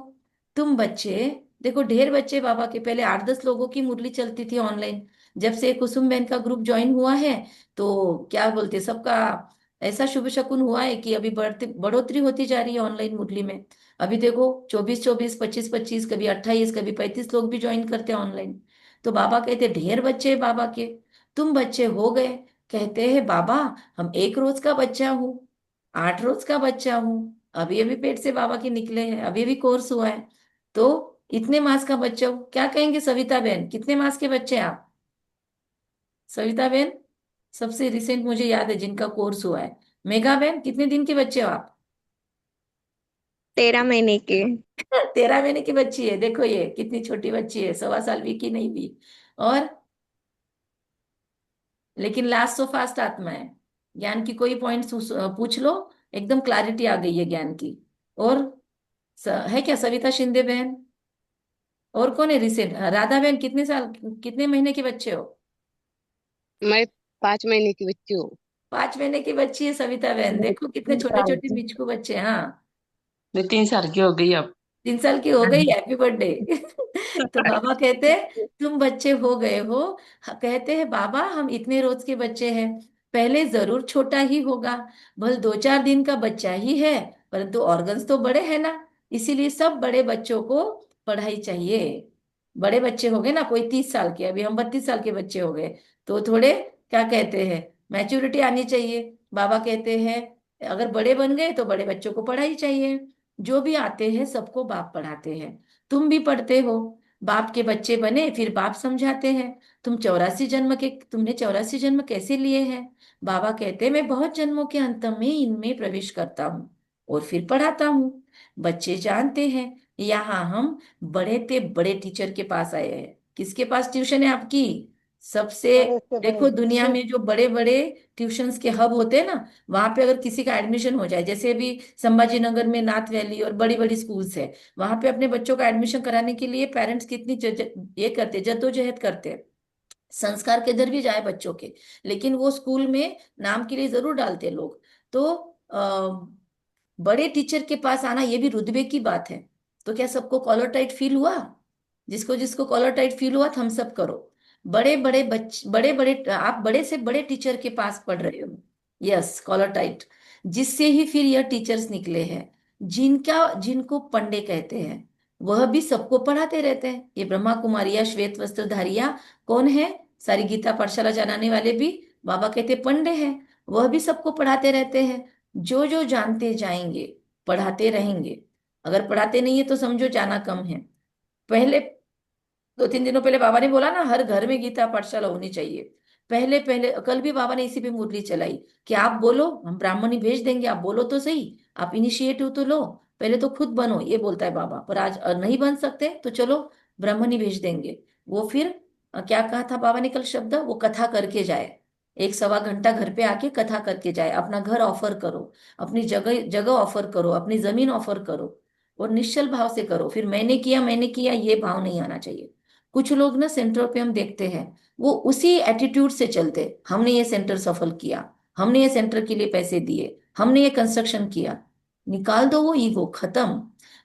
तुम बच्चे। देखो ढेर बच्चे बाबा के, पहले 8-10 लोगों की मुरली चलती थी ऑनलाइन। जब से कुसुम बहन का ग्रुप ज्वाइन हुआ है, तो क्या बोलते, सबका ऐसा शुभ शकुन हुआ है कि अभी बढ़ोतरी होती जा रही है ऑनलाइन मुरली में। अभी देखो 24-24, 25-25, कभी 28, कभी 35 लोग भी ज्वाइन करते हैं ऑनलाइन। तो बाबा कहते ढेर बच्चे हैं बाबा के, तुम बच्चे हो गए। कहते हैं बाबा हम 1 रोज का बच्चा हूँ, 8 रोज का बच्चा हूँ, अभी अभी पेट से बाबा के निकले हैं, अभी अभी कोर्स हुआ है। तो इतने मास का बच्चा हूँ, क्या कहेंगे सविता बहन, कितने मास के बच्चे हैं आप? सविता बहन सबसे रिसेंट मुझे याद है जिनका कोर्स हुआ है। मेघा बहन कितने दिन के बच्चे हो आप? 13 महीने के। 13 महीने की बच्ची है, देखो ये कितनी छोटी बच्ची है, 1.25 साल भी की नहीं भी। और लेकिन लास्ट सो फास्ट आत्मा है। ज्ञान की कोई पॉइंट पूछ लो, एकदम क्लैरिटी आ गई है ज्ञान की। और है क्या सविता शिंदे बहन? और कौन है रिसेंट? राधा बहन कितने साल, कितने महीने के बच्चे हो? मैं 5 महीने की बच्ची हूँ। 5 महीने की बच्ची है सविता बहन, देखो कितने तीन छोटे साल छोटे की बिचकू बच्चे हैं। हाँ, मैं 3 साल की हो गई अब। 3 साल की हो गई, हैप्पी बर्थडे। तो बाबा कहते हैं तुम बच्चे हो गए हो। कहते हैं बाबा हम इतने रोज के बच्चे हैं, पहले जरूर छोटा ही होगा, भले 2-4 दिन का बच्चा ही है, परंतु ऑर्गन्स तो बड़े हैं ना, इसीलिए सब बड़े बच्चों को पढ़ाई चाहिए। बड़े बच्चे हो गए ना, कोई 30 साल के, अभी हम 32 साल के बच्चे हो गए, तो थोड़े क्या कहते हैं, मैच्योरिटी आनी चाहिए। बाबा कहते हैं अगर बड़े बन गए तो बड़े बच्चों को पढ़ाई चाहिए। जो भी आते हैं सबको बाप पढ़ाते हैं। तुम भी पढ़ते हो, बाप के बच्चे बने फिर बाप समझाते हैं। तुमने 84 जन्म कैसे लिए हैं? बाबा कहते हैं मैं बहुत जन्मों के अंत में इनमें प्रवेश करता हूँ और फिर पढ़ाता हूँ। बच्चे जानते हैं यहाँ हम बड़े से बड़े टीचर के पास आए हैं। किसके पास ट्यूशन है आपकी? सबसे, बड़े से बड़े देखो दुनिया शिव। में जो बड़े बड़े ट्यूशंस के हब होते हैं ना, वहां पे अगर किसी का एडमिशन हो जाए, जैसे अभी संभाजी नगर में नाथ वैली और बड़ी बड़ी स्कूल्स है, वहां पे अपने बच्चों का एडमिशन कराने के लिए पेरेंट्स कितनी ये करते, जद्दोजहद करते हैं। संस्कार किधर भी जाए बच्चों के, लेकिन वो स्कूल में नाम के लिए जरूर डालते हैं लोग। तो बड़े टीचर के पास आना ये भी रुतबे की बात है। तो क्या सबको कॉलर टाइट फील हुआ? जिसको जिसको कॉलर टाइट फील हुआ थम्स अप करो। बड़े बड़े बच्चे, बड़े बड़े, आप बड़े से बड़े टीचर के पास पढ़ रहे हो। Yes, collar tight. जिससे ही फिर यह टीचर्स निकले हैं, जिनको पंडे कहते हैं। वह भी सबको पढ़ाते रहते हैं। ये ब्रह्मा कुमारिया श्वेत वस्त्रधारिया कौन है? सारी गीता पाठशाला चलाने वाले भी बाबा कहते पंडे हैं। वह भी सबको पढ़ाते रहते हैं। जो जो जानते जाएंगे पढ़ाते रहेंगे। अगर पढ़ाते नहीं है तो समझो जाना कम है। पहले 2-3 दिनों पहले बाबा ने बोला ना, हर घर में गीता पाठशाला होनी चाहिए। पहले पहले कल भी बाबा ने इसी पे मुरली चलाई कि आप बोलो, हम ब्राह्मणी भेज देंगे, आप बोलो तो सही, आप इनिशिएटिव तो लो, पहले तो खुद बनो, ये बोलता है बाबा। पर आज नहीं बन सकते तो चलो ब्राह्मणी भेज देंगे। वो फिर क्या कहा था बाबा ने कल शब्द, वो कथा करके जाए, 1-1.25 घंटा घर पे आके कथा करके जाए। अपना घर ऑफर करो, अपनी जगह जगह ऑफर करो, अपनी जमीन ऑफर करो, और निश्चल भाव से करो। फिर मैंने किया ये भाव नहीं आना चाहिए। कुछ लोग ना सेंटर पे हम देखते हैं, वो उसी एटीट्यूड से चलते, हमने ये सेंटर सफल किया, हमने ये सेंटर के लिए पैसे दिए, हमने ये कंस्ट्रक्शन किया। निकाल दो वो ईगो, खत्म।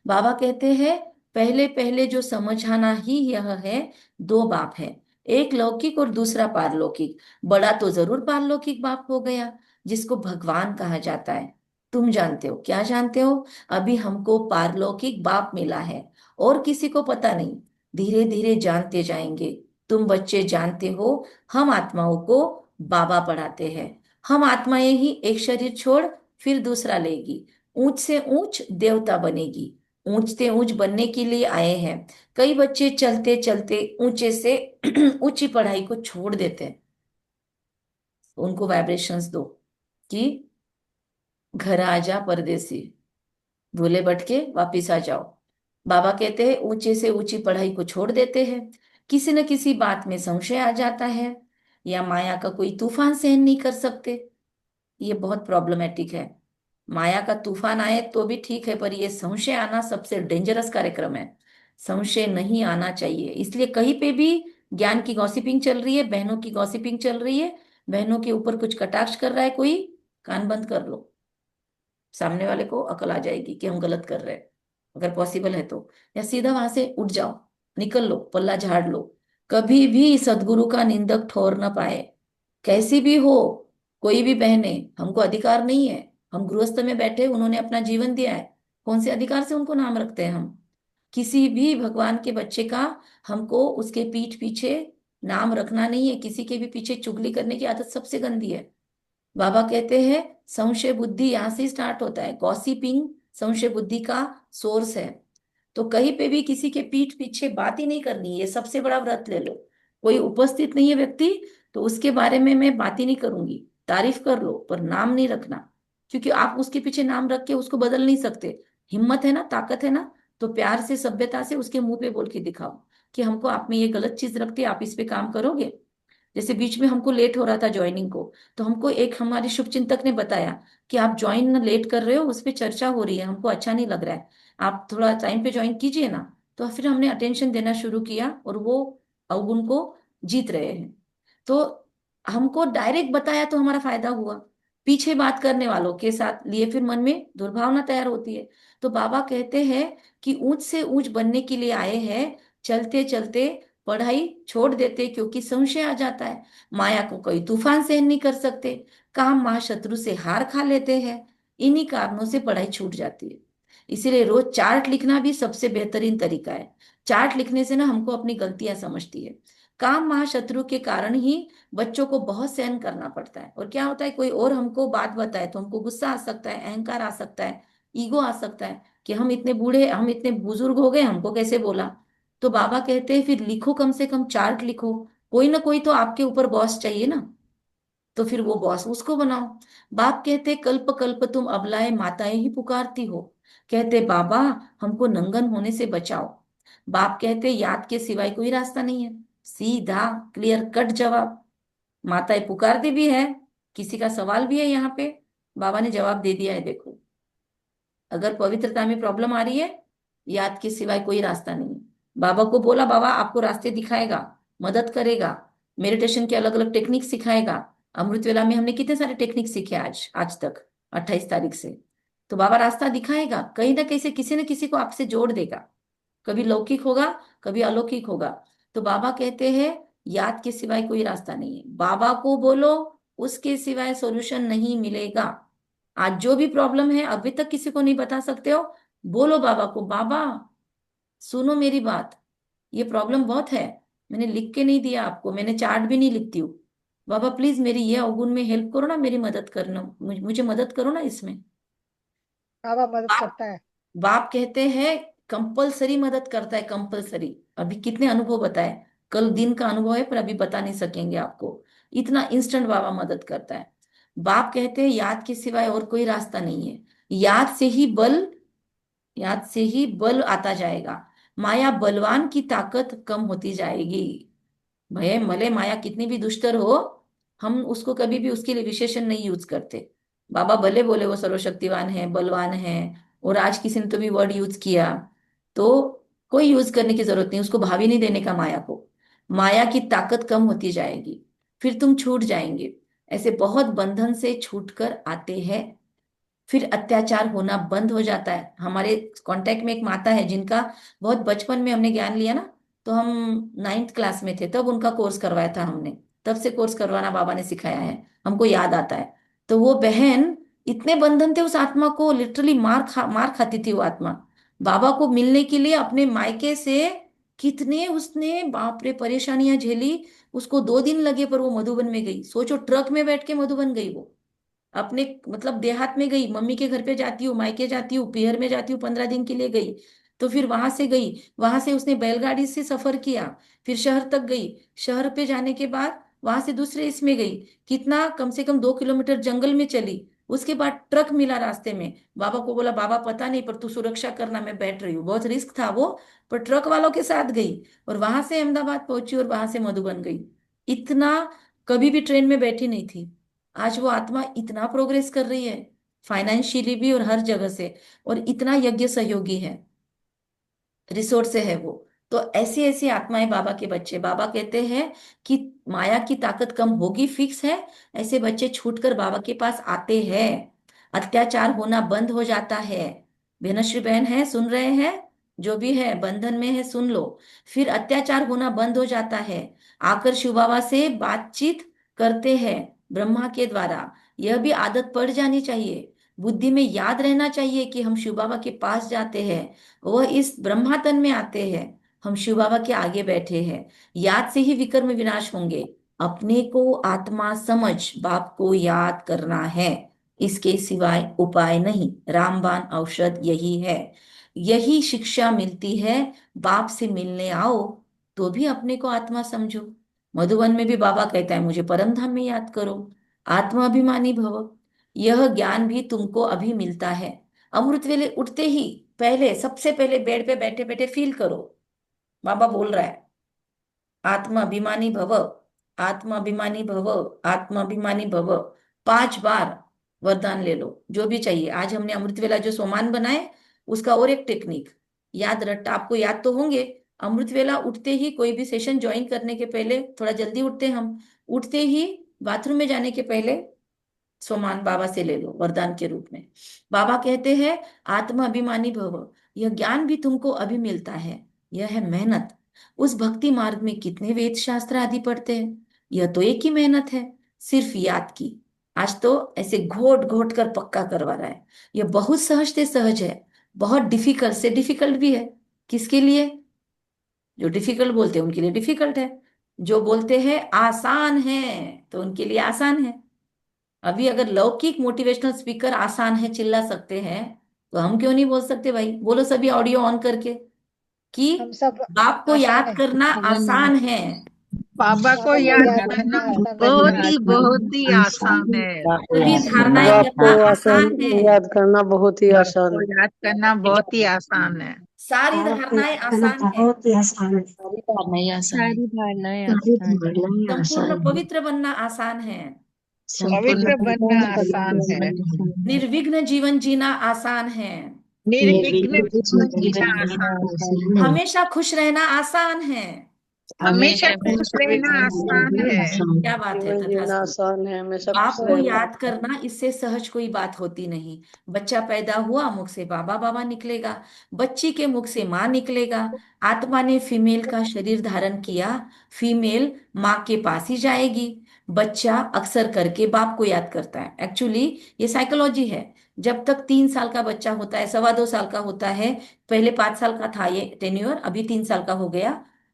बाबा कहते हैं पहले पहले जो समझाना ही यह है, दो बाप है, एक लौकिक और दूसरा पारलौकिक। बड़ा तो जरूर पारलौकिक बाप हो गया, जिसको भगवान कहा जाता है। तुम जानते हो, क्या जानते हो? अभी हमको पारलौकिक बाप मिला है, और किसी को पता नहीं। धीरे धीरे जानते जाएंगे। तुम बच्चे जानते हो, हम आत्माओं को बाबा पढ़ाते हैं। हम आत्माएं ही एक शरीर छोड़ फिर दूसरा लेगी, ऊंच से ऊंच देवता बनेगी। ऊंच से ऊंच बनने के लिए आए हैं। कई बच्चे चलते चलते ऊंचे से ऊंची पढ़ाई को छोड़ देते हैं। उनको वाइब्रेशंस दो कि घर आ जा परदेसी, भूले भटके वापिस आ जाओ। बाबा कहते हैं ऊंचे से ऊंची पढ़ाई को छोड़ देते हैं। किसी न किसी बात में संशय आ जाता है, या माया का कोई तूफान सहन नहीं कर सकते। ये बहुत प्रॉब्लमेटिक है। माया का तूफान आए तो भी ठीक है, पर ये संशय आना सबसे डेंजरस कार्यक्रम है। संशय नहीं आना चाहिए। इसलिए कहीं पे भी ज्ञान की गॉसिपिंग चल रही है, बहनों की गॉसिपिंग चल रही है, बहनों के ऊपर कुछ कटाक्ष कर रहा है कोई, कान बंद कर लो। सामने वाले को अकल आ जाएगी कि हम गलत कर रहे हैं, अगर पॉसिबल है तो। या सीधा वहां से उठ जाओ, निकल लो, पल्ला झाड़ लो। कभी भी सदगुरु का निंदक ठोर न पाए, कैसी भी हो कोई भी बहने, हमको अधिकार नहीं है। हम गृहस्थ में बैठे, उन्होंने अपना जीवन दिया है, कौन से अधिकार से उनको नाम रखते हैं हम? किसी भी भगवान के बच्चे का हमको उसके पीठ पीछे नाम रखना नहीं है। किसी के भी पीछे चुगली करने की आदत सबसे गंदी है। बाबा कहते हैं संशय बुद्धि यहाँ से स्टार्ट होता है। गॉसिपिंग संशय बुद्धि का सोर्स है। तो कहीं पे भी किसी के पीठ पीछे बात ही नहीं करनी, ये सबसे बड़ा व्रत ले लो। कोई उपस्थित नहीं है व्यक्ति तो उसके बारे में मैं बात ही नहीं करूंगी। तारीफ कर लो पर नाम नहीं रखना, क्योंकि आप उसके पीछे नाम रख के उसको बदल नहीं सकते। हिम्मत है ना, ताकत है ना, तो प्यार से सभ्यता से उसके मुंह पे बोल के दिखाओ कि हमको आप में ये गलत चीज रखती है, आप इस पे काम करोगे। जैसे बीच में हमको लेट हो रहा था ज्वाइनिंग को, तो हमको एक हमारे शुभ चिंतक ने बताया कि आप ज्वाइन लेट कर रहे हो, उस पर चर्चा हो रही है, हमको अच्छा नहीं लग रहा है, आप थोड़ा टाइम पे ज्वाइन कीजिए ना। तो फिर हमने अटेंशन देना शुरू किया और वो अवगुण को जीत रहे हैं। तो हमको डायरेक्ट बताया तो हमारा फायदा हुआ, पीछे बात करने वालों के साथ लिए फिर मन में दुर्भावना तैयार होती है। तो बाबा कहते हैं कि ऊंच से ऊंच बनने के लिए आए हैं, चलते चलते पढ़ाई छोड़ देते क्योंकि संशय आ जाता है। माया को कोई तूफान सहन नहीं कर सकते, काम महाशत्रु से हार खा लेते हैं। इन्हीं कारणों से पढ़ाई छूट जाती है। इसीलिए रोज चार्ट लिखना भी सबसे बेहतरीन तरीका है। चार्ट लिखने से ना हमको अपनी गलतियां समझती है। काम महाशत्रु के कारण ही बच्चों को बहुत सहन करना पड़ता है। और क्या होता है, कोई और हमको बात बताए तो हमको गुस्सा आ सकता है, अहंकार आ सकता है, ईगो आ सकता है कि हम इतने बूढ़े, हम इतने बुजुर्ग हो गए, हमको कैसे बोला। तो बाबा कहते हैं फिर लिखो, कम से कम चार्ट लिखो। कोई ना कोई तो आपके ऊपर बॉस चाहिए ना, तो फिर वो बॉस उसको बनाओ। बाप कहते कल्प कल्प तुम अबलाए माताएं ही पुकारती हो। कहते बाबा हमको नंगन होने से बचाओ। बाप कहते याद के सिवाय कोई रास्ता नहीं है। सीधा क्लियर कट जवाब। माताएं पुकारती भी है, किसी का सवाल भी है यहाँ पे, बाबा ने जवाब दे दिया है। देखो, अगर पवित्रता में प्रॉब्लम आ रही है, याद के सिवाय कोई रास्ता नहीं है। बाबा को बोला, बाबा आपको रास्ते दिखाएगा, मदद करेगा, मेडिटेशन के अलग अलग टेक्निक सिखाएगा। अमृत वेला में हमने कितने सारे टेक्निक सीखे आज आज तक, 28 तारीख से। तो बाबा रास्ता दिखाएगा, कहीं ना कहीं से किसी न किसी को आपसे जोड़ देगा। कभी लौकिक होगा, कभी अलौकिक होगा। तो बाबा कहते हैं याद के सिवाय कोई रास्ता नहीं है। बाबा को बोलो, उसके सिवाय सॉल्यूशन नहीं मिलेगा। आज जो भी प्रॉब्लम है, अभी तक किसी को नहीं बता सकते हो, बोलो बाबा को, बाबा सुनो मेरी बात, ये प्रॉब्लम बहुत है। मैंने लिख के नहीं दिया आपको, मैंने चार्ट भी नहीं लिखती हूँ। बाबा प्लीज मेरी ये अवगुण में हेल्प करो ना, मेरी मदद करना, मुझे मदद करो ना इसमें। बाबा मदद बाप करता है। बाप कहते हैं कंपलसरी मदद करता है, कंपलसरी। अभी कितने अनुभव बताए, कल दिन का अनुभव है पर अभी बता नहीं सकेंगे आपको। इतना इंस्टेंट बाबा मदद करता है। बाप कहते हैं याद के सिवाय और कोई रास्ता नहीं है। याद से ही बल याद से ही बल आता जाएगा। माया बलवान की ताकत कम होती जाएगी। भय भले माया कितनी भी दुष्टर हो, हम उसको कभी भी उसके लिए विशेषण नहीं यूज करते। बाबा भले बोले वो सर्वशक्तिवान है, बलवान है, और आज किसी ने तो भी वर्ड यूज किया, तो कोई यूज करने की जरूरत नहीं, उसको भावी नहीं देने का माया को। माया की ताकत कम होती जाएगी, फिर तुम छूट जाएंगे। ऐसे बहुत बंधन से छूटकर आते हैं, फिर अत्याचार होना बंद हो जाता है। हमारे कांटेक्ट में एक माता है जिनका बहुत बचपन में हमने ज्ञान लिया ना, तो हम 9th क्लास में थे तब उनका कोर्स करवाया था हमने। तब से कोर्स करवाना बाबा ने सिखाया है, हमको याद आता है। तो वो बहन, इतने बंधन थे उस आत्मा को, लिटरली मार खाती थी वो आत्मा। बाबा को मिलने के लिए अपने मायके से कितने उसने बाप रे परेशानियां झेली। उसको 2 दिन लगे पर वो मधुबन में गई। सोचो, ट्रक में बैठ के मधुबन गई वो। अपने मतलब देहात में गई, मम्मी के घर पे जाती हूँ, मायके जाती हूँ, पियर में जाती हूँ, 15 दिन के लिए गई। तो फिर वहां से गई, वहां से उसने बैलगाड़ी से सफर किया, फिर शहर तक गई। शहर पे जाने के बाद वहां से दूसरे इसमें गई, कितना कम से कम 2 किलोमीटर जंगल में चली। उसके बाद ट्रक मिला रास्ते में। बाबा को बोला बाबा पता नहीं पर तू सुरक्षा करना, मैं बैठ रही हूँ, बहुत रिस्क था वो, पर ट्रक वालों के साथ गई। और वहां से अहमदाबाद पहुंची और वहां से मधुबन गई। इतना, कभी भी ट्रेन में बैठी नहीं थी। आज वो आत्मा इतना प्रोग्रेस कर रही है, फाइनेंशियली भी और हर जगह से, और इतना यज्ञ सहयोगी है, रिसोर्स से है वो। तो ऐसी ऐसी आत्माएं बाबा के बच्चे, बाबा कहते हैं कि माया की ताकत कम होगी, फिक्स है। ऐसे बच्चे छूटकर बाबा के पास आते हैं, अत्याचार होना बंद हो जाता है। बेनश्री बहन है, सुन रहे हैं? जो भी है बंधन में है सुन लो। फिर अत्याचार होना बंद हो जाता है, आकर शिव बाबा से बातचीत करते हैं ब्रह्मा के द्वारा। यह भी आदत पड़ जानी चाहिए, बुद्धि में याद रहना चाहिए कि हम शिव बाबा के पास जाते हैं, वह इस ब्रह्मातन में आते हैं, हम शिव बाबा के आगे बैठे हैं। याद से ही विकर्म विनाश होंगे। अपने को आत्मा समझ बाप को याद करना है, इसके सिवाय उपाय नहीं। रामबाण औषध यही है, यही शिक्षा मिलती है। बाप से मिलने आओ तो भी अपने को आत्मा समझो। मधुबन में भी बाबा कहता है मुझे परम धाम में याद करो, आत्मा अभिमानी भव। यह ज्ञान भी तुमको अभी मिलता है। अमृत वेले उठते ही पहले, सबसे पहले बेड पे बैठे बैठे फील करो, बाबा बोल रहा है आत्मा अभिमानी भव, आत्मा अभिमानी भव, आत्मा अभिमानी भव। 5 बार वरदान ले लो, जो भी चाहिए। आज हमने अमृत वेला जो सोमान बनाए, उसका और एक टेक्निक याद रट्टा, आपको याद तो होंगे। अमृत वेला उठते ही, कोई भी सेशन ज्वाइन करने के पहले, थोड़ा जल्दी उठते हैं हम, उठते ही बाथरूम में जाने के पहले सोमान बाबा से ले लो वरदान के रूप में। बाबा कहते हैं आत्मा अभिमानी भव। यह ज्ञान भी तुमको अभी मिलता है, यह है मेहनत। उस भक्ति मार्ग में कितने वेद शास्त्र आदि पढ़ते हैं, यह तो एक ही मेहनत है, सिर्फ याद की। आज तो ऐसे घोट घोट कर पक्का करवा रहा है। यह बहुत सहज से सहज है, बहुत डिफिकल्ट से डिफिकल्ट भी है। किसके लिए? जो डिफिकल्ट बोलते हैं उनके लिए डिफिकल्ट है, जो बोलते हैं आसान है तो उनके लिए आसान है। अभी अगर लौकिक मोटिवेशनल स्पीकर आसान है चिल्ला सकते हैं, तो हम क्यों नहीं बोल सकते भाई? बोलो सभी ऑडियो ऑन करके कि हम सब बाप को आसान याद है। करना आसान है। बाबा को बाबा को याद याद करना करना आसान है। बहुत ही आसान है। सभी धारणाएं बाप करना को आसान है। याद करना बहुत ही बाबा आसान को है। याद करना बहुत ही आसान है। सारी धारणाएं आसान है। सारी धारणाएं आसान है। संपूर्ण पवित्र बनना आसान है। पवित्र बनना आसान है। निर्विघ्न जीवन जीना आसान है। निर्विघ्न जीवन जीना आसान है। हमेशा खुश रहना आसान है। हमेशा खुश रहना आसान है। क्या बात है, जीवन जीना तथास्तु। आसान है, हमेशा खुश बाप को रहना। याद करना, इससे सहज कोई बात होती नहीं। बच्चा पैदा हुआ, मुख से बाबा बाबा निकलेगा, बच्ची के मुख से माँ निकलेगा। आत्मा ने फीमेल का शरीर धारण किया, फीमेल माँ के पास ही जाएगी। बच्चा अक्सर करके बाप को याद करता है। एक्चुअली ये साइकोलॉजी है। जब तक 3 साल का बच्चा होता है, 2.25 साल का होता है, पहले 5 साल का था ये टेन्योर, अभी 3 साल का हो गया,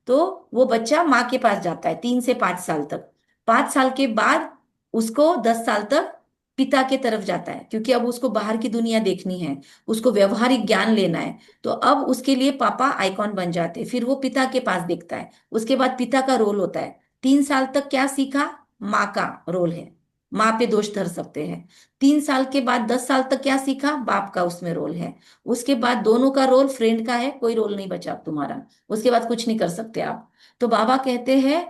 तो वो बच्चा माँ के पास जाता है 3 से 5 साल तक। 5 साल के बाद उसको 10 साल तक पिता के तरफ जाता है, क्योंकि अब उसको बाहर की दुनिया देखनी है, उसको व्यवहारिक ज्ञान लेना है। तो अब उसके लिए पापा आइकॉन बन जाते हैं, फिर वो पिता के पास देखता है, उसके बाद पिता का रोल होता है। 3 साल तक क्या सीखा? माँ का रोल है, माँ पे दोष धर सकते हैं। 3 साल के बाद 10 साल तक क्या सीखा? बाप का उसमें रोल है। उसके बाद दोनों का रोल, फ्रेंड का है, कोई रोल नहीं बचा अब तुम्हारा, उसके बाद कुछ नहीं कर सकते आप। तो बाबा कहते हैं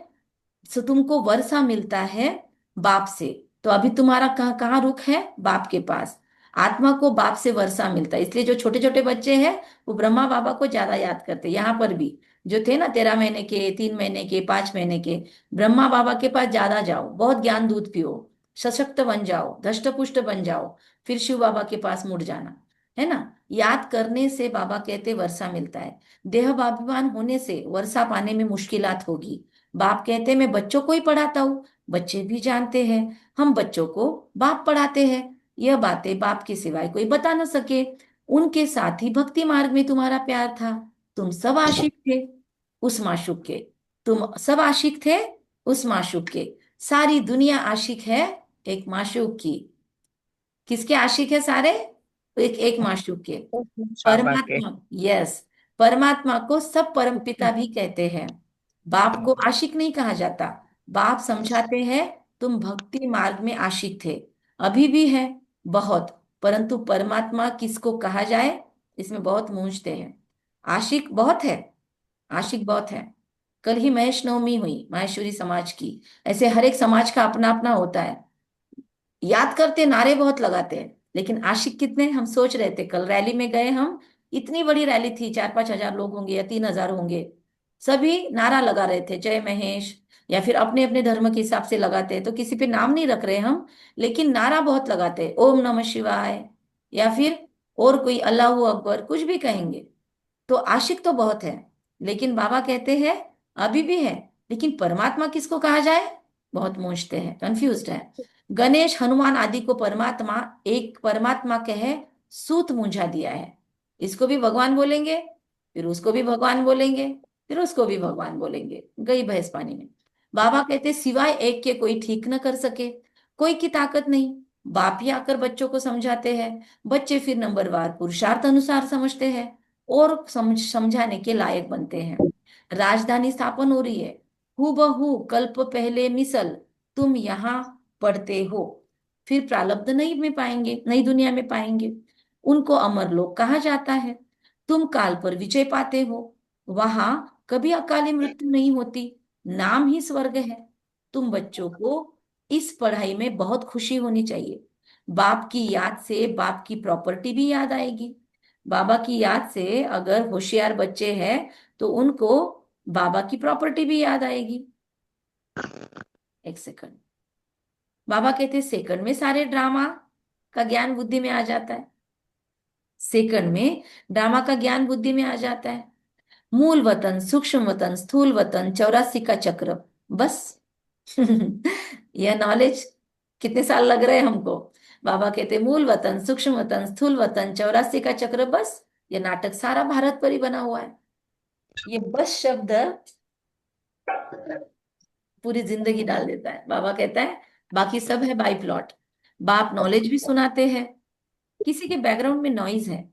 सो तुमको वर्षा मिलता है बाप से, तो अभी तुम्हारा कहाँ कहाँ रुख है? बाप के पास। आत्मा को बाप से वर्षा मिलता है, इसलिए जो छोटे छोटे बच्चे हैं वो ब्रह्मा बाबा को ज्यादा याद करते हैं। यहाँ पर भी जो थे ना 13 महीने के, 3 महीने के, 5 महीने के, ब्रह्मा बाबा के पास ज्यादा जाओ, बहुत ज्ञान दूध पियो, सशक्त बन जाओ, धष्ट पुष्ट बन जाओ, फिर शिव बाबा के पास मुड़ जाना, है ना। याद करने से बाबा कहते वर्षा मिलता है। देहाभिमान होने से वर्षा पाने में मुश्किलात होगी। बाप कहते मैं बच्चों को ही पढ़ाता हूँ, बच्चे भी जानते हैं, हम बच्चों को बाप पढ़ाते हैं। यह बातें बाप के सिवाय कोई बता न सके। उनके साथ ही भक्ति मार्ग में तुम्हारा प्यार था, तुम सब आशिक थे उस माशूक के, तुम सब आशिक थे उस माशूक के। सारी दुनिया आशिक है एक माशूक की। किसके आशिक है सारे? एक एक माशूक के, बाबा के। परमात्मा। यस, परमात्मा को सब परम पिता भी कहते हैं। बाप को आशिक नहीं कहा जाता। बाप समझाते हैं तुम भक्ति मार्ग में आशिक थे, अभी भी है बहुत, परंतु परमात्मा किसको कहा जाए इसमें बहुत मूंझते हैं। आशिक बहुत है, आशिक बहुत है। कल ही महेश नवमी हुई माहेश्वरी समाज की। ऐसे हर एक समाज का अपना अपना होता है। याद करते, नारे बहुत लगाते हैं, लेकिन आशिक कितने? हम सोच रहे थे, कल रैली में गए हम, इतनी बड़ी रैली थी, 4-5 हजार लोग होंगे या 3 हजार होंगे, सभी नारा लगा रहे थे जय महेश, या फिर अपने अपने धर्म के हिसाब से लगाते हैं, तो किसी पे नाम नहीं रख रहे हम, लेकिन नारा बहुत लगाते हैं, ओम नमः शिवाय, या फिर और कोई अल्लाह अकबर, कुछ भी कहेंगे। तो आशिक तो बहुत है, लेकिन बाबा कहते हैं अभी भी है, लेकिन परमात्मा किसको कहा जाए बहुत पूछते हैं, कंफ्यूज्ड है। गणेश हनुमान आदि को परमात्मा एक परमात्मा कहे सूत मूंझा दिया है। इसको भी भगवान बोलेंगे, फिर उसको भी भगवान बोलेंगे, फिर उसको भी भगवान बोलेंगे, गई भैंस पानी में। बाबा कहते सिवाय एक के कोई ठीक न कर सके, कोई की ताकत नहीं। बाप ही आकर बच्चों को समझाते हैं, बच्चे फिर नंबरवार पुरुषार्थ अनुसार समझते हैं और समझाने के लायक बनते हैं। राजधानी स्थापन हो रही है, हूबहू कल्प पहले मिसल तुम यहाँ पढ़ते हो, फिर प्रारब्ध नहीं में पाएंगे, नई दुनिया में पाएंगे। उनको अमर लोक कहा जाता है। तुम काल पर विजय पाते हो, वहां कभी अकाली मृत्यु नहीं होती, नाम ही स्वर्ग है। तुम बच्चों को इस पढ़ाई में बहुत खुशी होनी चाहिए। बाप की याद से बाप की प्रॉपर्टी भी याद आएगी। बाबा की याद से अगर होशियार बच्चे हैं तो उनको बाबा की प्रॉपर्टी भी याद आएगी। एक सेकंड, बाबा कहते सेकंड में सारे ड्रामा का ज्ञान बुद्धि में आ जाता है, सेकंड में ड्रामा का ज्ञान बुद्धि में आ जाता है। मूल वतन, सूक्ष्म वतन, स्थूल वतन, 84 का चक्र, बस। यह नॉलेज कितने साल लग रहे हैं हमको? बाबा कहते मूल वतन, सूक्ष्म वतन, स्थूल वतन, 84 का चक्र, बस। ये नाटक सारा भारत पर ही बना हुआ है। ये बस शब्द पूरी जिंदगी डाल देता है। बाबा कहता है बाकी सब है बाई प्लॉट। बाप नॉलेज भी सुनाते हैं। किसी के बैकग्राउंड में नॉइज है,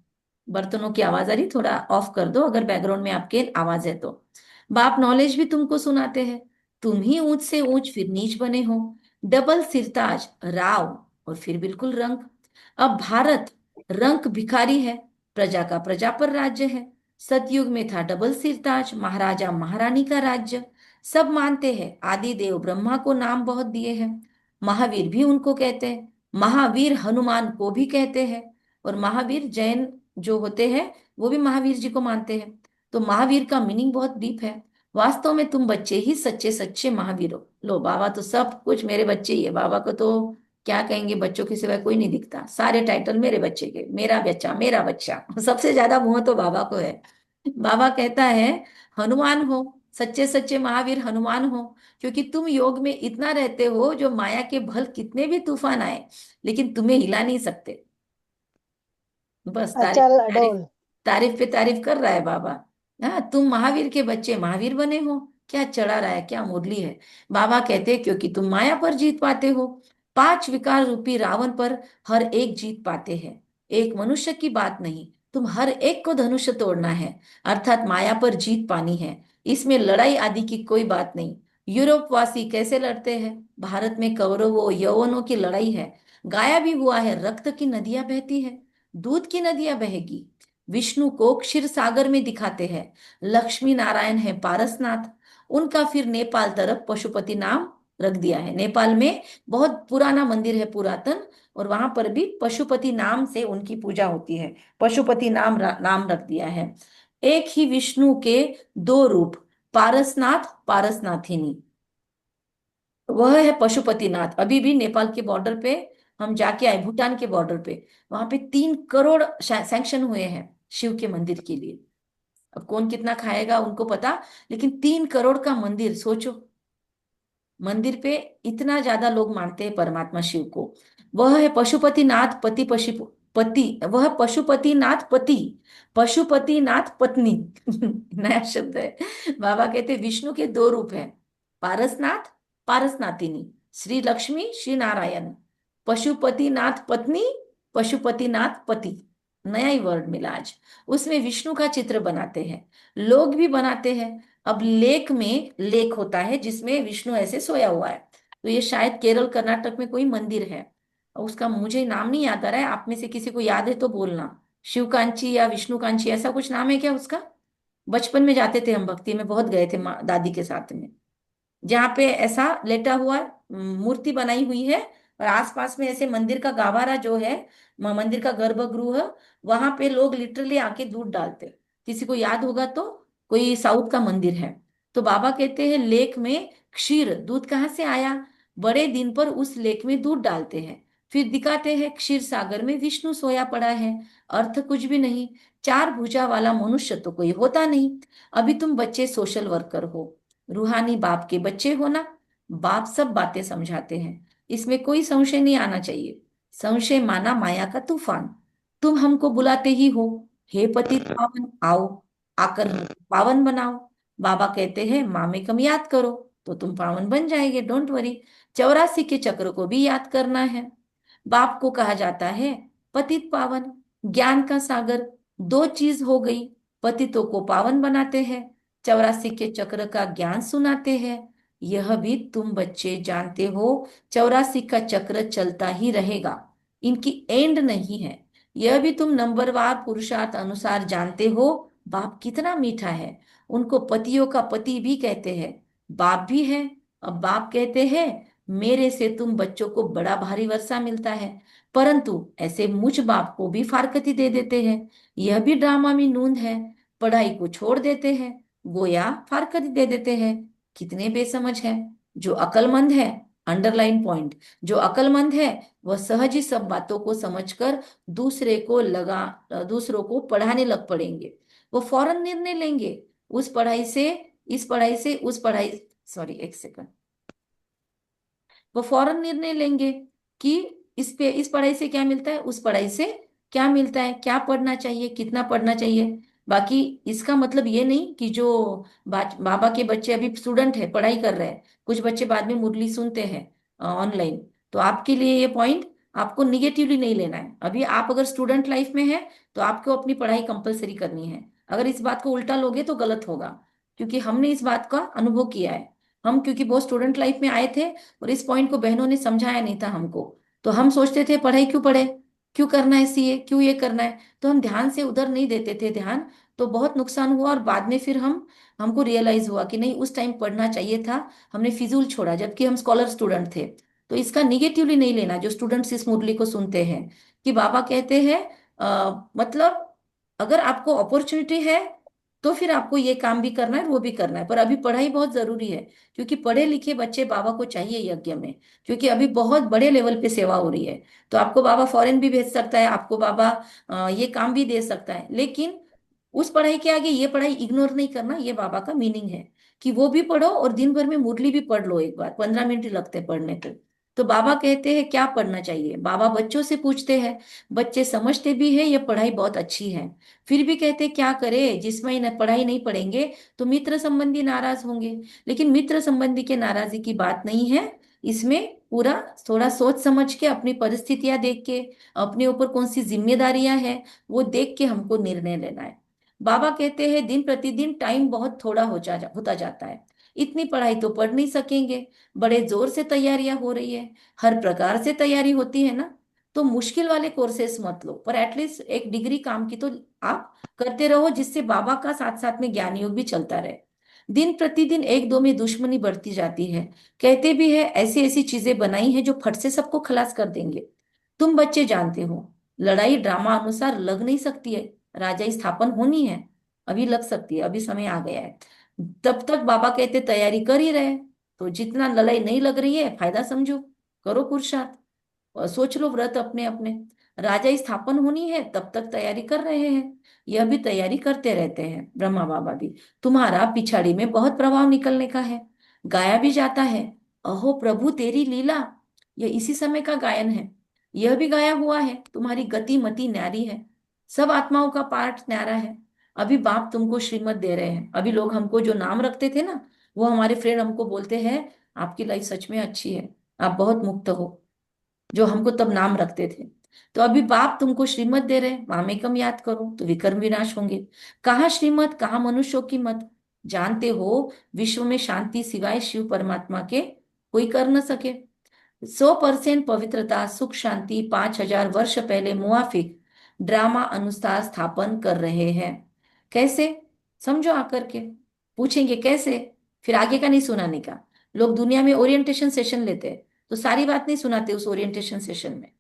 बर्तनों की आवाज आ रही, थोड़ा ऑफ कर दो अगर बैकग्राउंड में आपके आवाज है तो। बाप नॉलेज भी तुमको सुनाते हैं। तुम ही ऊंच से ऊंच फिर नीच बने हो, डबल सिरताज राव और फिर बिल्कुल रंक। अब भारत रंक भिखारी है, प्रजा का प्रजा पर राज्य है। सतयुग में था डबल सिरताज, महाराजा महारानी का राज्य। सब मानते हैं आदि देव ब्रह्मा को नाम बहुत दिए हैं, महावीर भी उनको कहते हैं, महावीर हनुमान को भी कहते हैं, और महावीर जैन जो होते हैं वो भी महावीर जी को मानते हैं। तो महावीर का मीनिंग बहुत डीप है। वास्तव में तुम बच्चे ही सच्चे सच्चे महावीर हो। लो, बाबा तो सब कुछ मेरे बच्चे ही है, बाबा को तो क्या कहेंगे, बच्चों के सिवाय कोई नहीं दिखता, सारे टाइटल मेरे बच्चे के, मेरा बच्चा मेरा बच्चा। सबसे ज्यादा मुंह तो बाबा को है। बाबा कहता है हनुमान हो, सच्चे सच्चे महावीर हनुमान हो, क्योंकि तुम योग में इतना रहते हो जो माया के भल कितने भी तूफान आए लेकिन तुम्हें हिला नहीं सकते। बस तारीफ अचल तारीफ, अडोल। तारीफ पे तारीफ कर रहा है बाबा। हाँ, तुम महावीर के बच्चे महावीर बने हो, क्या चढ़ा रहा है, क्या मुरली है। बाबा कहते हैं क्योंकि तुम माया पर जीत पाते हो, पांच विकार रूपी रावण पर हर एक जीत पाते हैं। एक मनुष्य की बात नहीं, तुम हर एक को धनुष तोड़ना है, अर्थात माया पर जीत पानी है। इसमें लड़ाई आदि की कोई बात नहीं। यूरोप वासी कैसे लड़ते हैं, भारत में कौरवों यौवनों की लड़ाई है। गाया भी हुआ है, रक्त की नदियां बहती है, दूध की नदियां बहेगी। विष्णु को क्षीर सागर में दिखाते हैं। लक्ष्मी नारायण है पारसनाथ, उनका फिर नेपाल तरफ पशुपति नाम रख दिया है। नेपाल में बहुत पुराना मंदिर है, पुरातन, और वहां पर भी पशुपति नाम से उनकी पूजा होती है। पशुपति नाम रख दिया है। एक ही विष्णु के दो रूप, पारसनाथ पारसनाथिनी, वह है पशुपतिनाथ। अभी भी नेपाल के बॉर्डर पे हम जाके आए, भूटान के बॉर्डर पे, वहां पे 3 करोड़ सैंक्शन हुए हैं शिव के मंदिर के लिए। अब कौन कितना खाएगा उनको पता, लेकिन 3 करोड़ का मंदिर सोचो। मंदिर पे इतना ज्यादा लोग मानते हैं परमात्मा शिव को। वह है पशुपतिनाथ पति पति, वह पशुपतिनाथ पति, पशुपतिनाथ पत्नी नया शब्द है। बाबा कहते विष्णु के दो रूप हैं, पारसनाथ पारसनाथिनी, श्री लक्ष्मी श्री नारायण, पशुपतिनाथ पत्नी पशुपतिनाथ पति। नया ही वर्ड मिला आज। उसमें विष्णु का चित्र बनाते हैं, लोग भी बनाते हैं। अब लेक में लेक होता है जिसमें विष्णु ऐसे सोया हुआ है, तो ये शायद केरल कर्नाटक में कोई मंदिर है, उसका मुझे नाम नहीं याद आ रहा है, आप में से किसी को याद है तो बोलना। शिव कांची या विष्णु कांची ऐसा कुछ नाम है क्या उसका। बचपन में जाते थे हम, भक्ति में बहुत गए थे दादी के साथ में। जहाँ पे ऐसा लेटा हुआ मूर्ति बनाई हुई है, और आसपास में ऐसे मंदिर का गावारा जो है, मंदिर का गर्भगृह, वहां पे लोग लिटरली आके दूध डालते। किसी को याद होगा तो, कोई साउथ का मंदिर है। तो बाबा कहते हैं लेक में क्षीर, दूध कहाँ से आया, बड़े दिन पर उस लेक में दूध डालते हैं। फिर दिखाते हैं क्षीर सागर में विष्णु सोया पड़ा है। अर्थ कुछ भी नहीं, चार भुजा वाला मनुष्य तो कोई होता नहीं। अभी तुम बच्चे सोशल वर्कर हो, रूहानी बाप के बच्चे हो ना। बाप सब बातें समझाते हैं, इसमें कोई संशय नहीं आना चाहिए। संशय माना माया का तूफान। तुम हमको बुलाते ही हो, हे पतित पावन आओ, आकर हमको पावन बनाओ। बाबा कहते हैं माँ में कम याद करो तो तुम पावन बन जाएंगे, डोंट वरी। 84 के चक्र को भी याद करना है। बाप को कहा जाता है पतित पावन, ज्ञान का सागर। दो चीज हो गई, पतितों को पावन बनाते हैं, 84 के चक्र का ज्ञान सुनाते हैं। यह भी तुम बच्चे जानते हो, 84 का चक्र चलता ही रहेगा, इनकी एंड नहीं है। यह भी तुम नंबरवार पुरुषार्थ अनुसार जानते हो। बाप कितना मीठा है, उनको पतियों का पति भी कहते हैं, बाप भी है। अब बाप कहते हैं मेरे से तुम बच्चों को बड़ा भारी वर्षा मिलता है, परंतु ऐसे मुझ बाप को भी फारकती दे देते हैं। यह भी ड्रामा में नूंद है, पढ़ाई को छोड़ देते हैं, गोया फारकती दे देते हैं। कितने बेसमझ हैं। जो अकलमंद है, अंडरलाइन पॉइंट, जो अकलमंद है वह सहज ही सब बातों को समझकर दूसरों को पढ़ाने लग पड़ेंगे। वो फौरन निर्णय लेंगे, उस पढ़ाई से इस पढ़ाई से उस पढ़ाई, सॉरी एक सेकंड, वो फौरन निर्णय लेंगे कि इस पढ़ाई से क्या मिलता है, उस पढ़ाई से क्या मिलता है, क्या पढ़ना चाहिए, कितना पढ़ना चाहिए। बाकी इसका मतलब ये नहीं कि जो बाबा के बच्चे अभी स्टूडेंट है, पढ़ाई कर रहे हैं, कुछ बच्चे बाद में मुरली सुनते हैं ऑनलाइन, तो आपके लिए ये पॉइंट आपको निगेटिवली नहीं लेना है। अभी आप अगर स्टूडेंट लाइफ में है तो आपको अपनी पढ़ाई कंपलसरी करनी है। अगर इस बात को उल्टा लोगे तो गलत होगा, क्योंकि हमने इस बात का अनुभव किया है। हम क्योंकि बहुत स्टूडेंट लाइफ में आए थे, और इस पॉइंट को बहनों ने समझाया नहीं था हमको, तो हम सोचते थे पढ़ाई क्यों पढ़े, क्यों करना है सीए, क्यों ये करना है, तो हम ध्यान से उधर नहीं देते थे ध्यान। तो बहुत नुकसान हुआ, और बाद में फिर हमको रियलाइज हुआ कि नहीं उस टाइम पढ़ना चाहिए था, हमने फिजूल छोड़ा, जबकि हम स्कॉलर स्टूडेंट थे। तो इसका निगेटिवली नहीं लेना जो स्टूडेंट्स इस मुरली को सुनते हैं, कि बाबा कहते हैं मतलब अगर आपको अपॉर्चुनिटी है तो फिर आपको ये काम भी करना है वो भी करना है, पर अभी पढ़ाई बहुत जरूरी है, क्योंकि पढ़े लिखे बच्चे बाबा को चाहिए यज्ञ में, क्योंकि अभी बहुत बड़े लेवल पे सेवा हो रही है। तो आपको बाबा फॉरेन भी भेज सकता है, आपको बाबा ये काम भी दे सकता है, लेकिन उस पढ़ाई के आगे ये पढ़ाई इग्नोर नहीं करना, ये बाबा का मीनिंग है कि वो भी पढ़ो और दिन भर में मुरली भी पढ़ लो, एक बार 15 मिनट ही लगते हैं पढ़ने को। तो बाबा कहते हैं क्या पढ़ना चाहिए। बाबा बच्चों से पूछते हैं, बच्चे समझते भी है ये पढ़ाई बहुत अच्छी है, फिर भी कहते क्या करे, जिसमें पढ़ाई नहीं पढ़ेंगे तो मित्र संबंधी नाराज होंगे। लेकिन मित्र संबंधी के नाराजगी की बात नहीं है इसमें। पूरा थोड़ा सोच समझ के, अपनी परिस्थितियां देख के, अपने ऊपर कौन सी जिम्मेदारियां हैं वो देख के हमको निर्णय लेना है। बाबा कहते हैं दिन प्रतिदिन टाइम बहुत थोड़ा होता जाता है, इतनी पढ़ाई तो पढ़ नहीं सकेंगे, बड़े जोर से तैयारियां हो रही है, हर प्रकार से तैयारी होती है ना, तो मुश्किल वाले कोर्सेस मत लो, पर एटलीस्ट एक डिग्री काम की तो आप करते रहो, जिससे बाबा का साथ साथ में ज्ञान योग भी चलता रहे। दिन प्रतिदिन एक दो में दुश्मनी बढ़ती जाती है, कहते भी है ऐसी ऐसी चीजें बनाई हैं जो फट से सबको खलास कर देंगे। तुम बच्चे जानते हो लड़ाई ड्रामा अनुसार लग नहीं सकती है, राजा स्थापन होनी है, अभी लग सकती है, अभी समय आ गया है। तब तक बाबा कहते तैयारी कर ही रहे, तो जितना लड़ाई नहीं लग रही है फायदा समझो, करो पुरुषार्थ, और सोच लो व्रत अपने अपने। राजा स्थापन होनी है तब तक तैयारी कर रहे हैं, यह भी तैयारी करते रहते हैं ब्रह्मा बाबा भी। तुम्हारा पिछाड़ी में बहुत प्रभाव निकलने का है, गाया भी जाता है, अहो प्रभु तेरी लीला, यह इसी समय का गायन है। यह भी गाया हुआ है, तुम्हारी गति मति न्यारी है, सब आत्माओं का पाठ न्यारा है। अभी बाप तुमको श्रीमत दे रहे हैं, अभी लोग हमको जो नाम रखते थे ना, वो हमारे फ्रेंड हमको बोलते हैं आपकी लाइफ सच में अच्छी है, आप बहुत मुक्त हो, जो हमको तब नाम रखते थे। तो अभी बाप तुमको श्रीमत दे रहे हैं, मामेकम याद करो तो विकर्म विनाश होंगे। कहाँ श्रीमत, कहाँ मनुष्यों की मत, जानते हो विश्व में शांति सिवाय शिव परमात्मा के कोई कर न सके। 100% पवित्रता सुख शांति 5000 वर्ष पहले मुआफिक ड्रामा अनुसार स्थापन कर रहे हैं। कैसे, समझो आकर के। पूछेंगे कैसे, फिर आगे का नहीं सुनाने का। लोग दुनिया में ओरिएंटेशन सेशन लेते हैं तो सारी बात नहीं सुनाते उस ओरिएंटेशन सेशन में,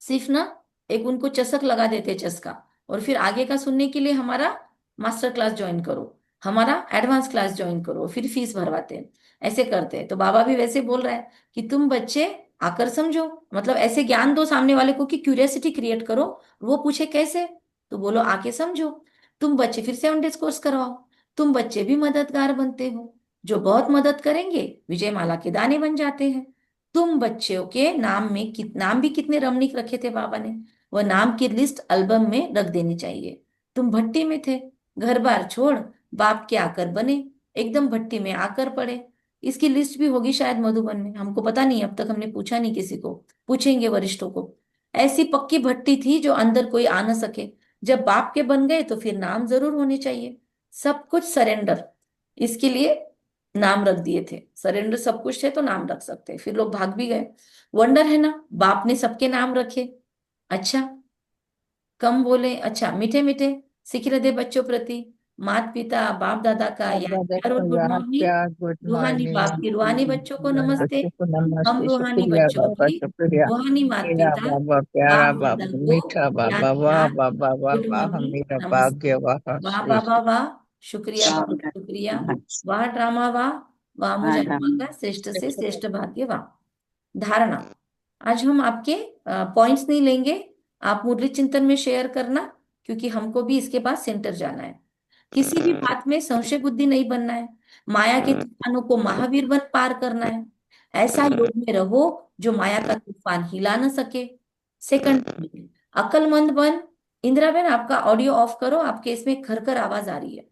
सिर्फ ना एक उनको चस्क लगा देते चस्का, और फिर आगे का सुनने के लिए हमारा मास्टर क्लास ज्वाइन करो, हमारा एडवांस क्लास ज्वाइन करो, फिर फीस भरवाते हैं, ऐसे करते हैं। तो बाबा भी वैसे बोल रहा है कि तुम बच्चे आकर समझो, मतलब ऐसे ज्ञान दो सामने वाले को कि क्यूरियोसिटी क्रिएट करो, वो पूछे कैसे तो बोलो आके समझो। तुम बच्चे फिर 7 डेज कोर्स करवाओ, तुम बच्चे भी मददगार बनते हो, जो बहुत मदद करेंगे विजय माला के दाने बन जाते हैं। तुम बच्चों के नाम में नाम भी कितने रमणीक रखे थे बाबा ने, वह नाम की लिस्ट एल्बम में रख देनी चाहिए। तुम भट्टी में थे, घर बार छोड़ बाप के आकर बने, एकदम भट्टी में आकर पड़े। इसकी लिस्ट भी होगी शायद मधुबन में, हमको पता नहीं, अब तक हमने पूछा नहीं किसी को, पूछेंगे वरिष्ठों को। ऐसी पक्की भट्टी थी जो अंदर कोई आ न सके, जब बाप के बन गए तो फिर नाम जरूर होने चाहिए, सब कुछ सरेंडर, इसके लिए नाम रख दिए थे। सरेंडर सब कुछ थे तो नाम रख सकते, फिर लोग भाग भी गए। वंडर है ना, बाप ने सबके नाम रखे। अच्छा, कम बोले, अच्छा मीठे मीठे सिख हृदय बच्चों प्रति माता पिता बाप दादा का बाप याद दादा प्यार और को गुड याद मॉर्निंग। प्यार, गुड रूहानी बाप की रूहानी मॉर्निंग। बच्चों को नमस्ते, बच्चों को हम नमस्ते, रूहानी शुक्रिया बच्चों बाबा, की शुक्रिया। रूहानी माता मेरा पिता बाबा, प्यारा बाप दादा बाबा, को मीठा याद बाबा, वाह प्यार, बाबा, वाह गुड वाह, मॉर्निंग, मेरा नमस्ते। भाग्य, वाह वाह श्रेष्ठ। बाबा वाह, शुक्रिया बाबा शुक्रिया, वाह ड्रामा वाह, वाह मुझे आत्मा का श्रेष्ठ से श्रेष्ठ भाग्य वाह। धारणा, आज हम आपके पॉइंट्स नहीं लेंगे, आप मुरली चिंतन में शेयर करना, क्योंकि हमको भी इसके बाद सेंटर जाना है। किसी भी बात में संशय बुद्धि नहीं बनना है, माया के तूफानों को महावीर बन पार करना है। ऐसा योग में रहो जो माया का तूफान हिला न सके। सेकंड, अक्लमंद बन। इंदिरा बेन आपका ऑडियो ऑफ करो, आपके इसमें खरखर आवाज आ रही है।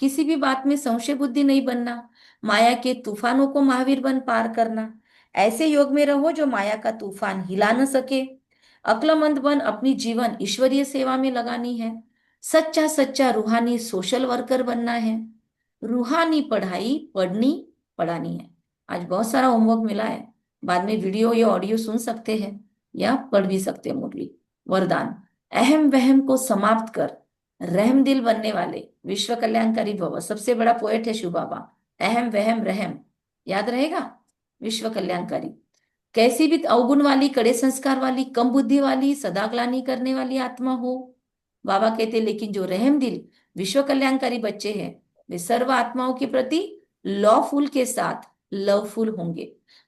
किसी भी बात में संशय बुद्धि नहीं बनना, माया के तूफानों को महावीर बन पार करना। ऐसे योग में रहो जो माया का तूफान हिला न सके। अक्लमंद बन अपनी जीवन ईश्वरीय सेवा में लगानी है। सच्चा सच्चा रूहानी सोशल वर्कर बनना है। रूहानी पढ़ाई पढ़नी पढ़ानी है। आज बहुत सारा होमवर्क मिला है, बाद में वीडियो या ऑडियो सुन सकते हैं या पढ़ भी सकते हैं मुरली। वरदान, अहम वहम को समाप्त कर रहम दिल बनने वाले विश्व कल्याणकारी भव। सबसे बड़ा पोएट है शिव बाबा। अहम वहम रहम, याद रहेगा, विश्व कल्याणकारी। कैसी भी अवगुण वाली, कड़े संस्कार वाली, कम बुद्धि वाली, सदा ग्लानि करने वाली आत्मा हो, बाबा कहते लेकिन जो रहम दिल विश्व कल्याणकारी बच्चे हैं वे सर्व आत्माओं के प्रति लॉफुल के साथ लवफुल होंगे।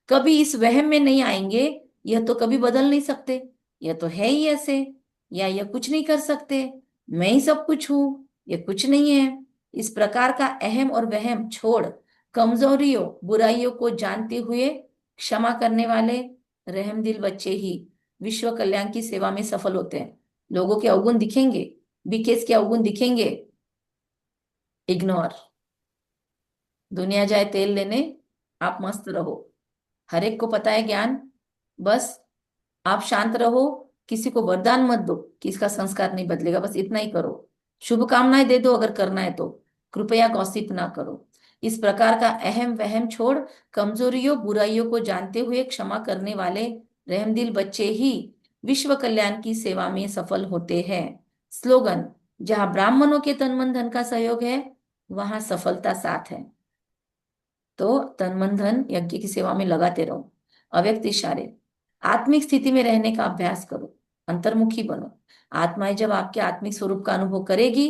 कभी इस वहम में नहीं आएंगे यह तो कभी बदल नहीं सकते, यह तो है ही ऐसे, या यह कुछ नहीं कर सकते, मैं ही सब कुछ हूं, यह कुछ नहीं है। इस प्रकार का अहम और वहम छोड़ कमजोरियों बुराइयों को जानते हुए क्षमा करने वाले रहमदिल बच्चे ही विश्व कल्याण की सेवा में सफल होते हैं। लोगों के अवगुण दिखेंगे, बीकेस के अवगुण दिखेंगे, इग्नोर। दुनिया जाए तेल लेने, आप मस्त रहो। हर एक को पता है ज्ञान, बस आप शांत रहो। किसी को वरदान मत दो कि इसका संस्कार नहीं बदलेगा, बस इतना ही करो। शुभकामनाएं दे दो अगर करना है तो, कृपया गॉसिप ना करो। इस प्रकार का अहम वहम छोड़ कमजोरियों बुराइयों को जानते हुए क्षमा करने वाले रहमदिल बच्चे ही विश्व कल्याण की सेवा में सफल होते हैं। स्लोगन, जहां ब्राह्मणों के तन मन धन का सहयोग है वहां सफलता साथ है। तो तन मन धन यज्ञ की सेवा में लगाते रहो। अव्यक्त इशारे, आत्मिक स्थिति में रहने का अभ्यास करो, अंतर्मुखी बनो। आत्माएं जब आपके आत्मिक स्वरूप का अनुभव करेगी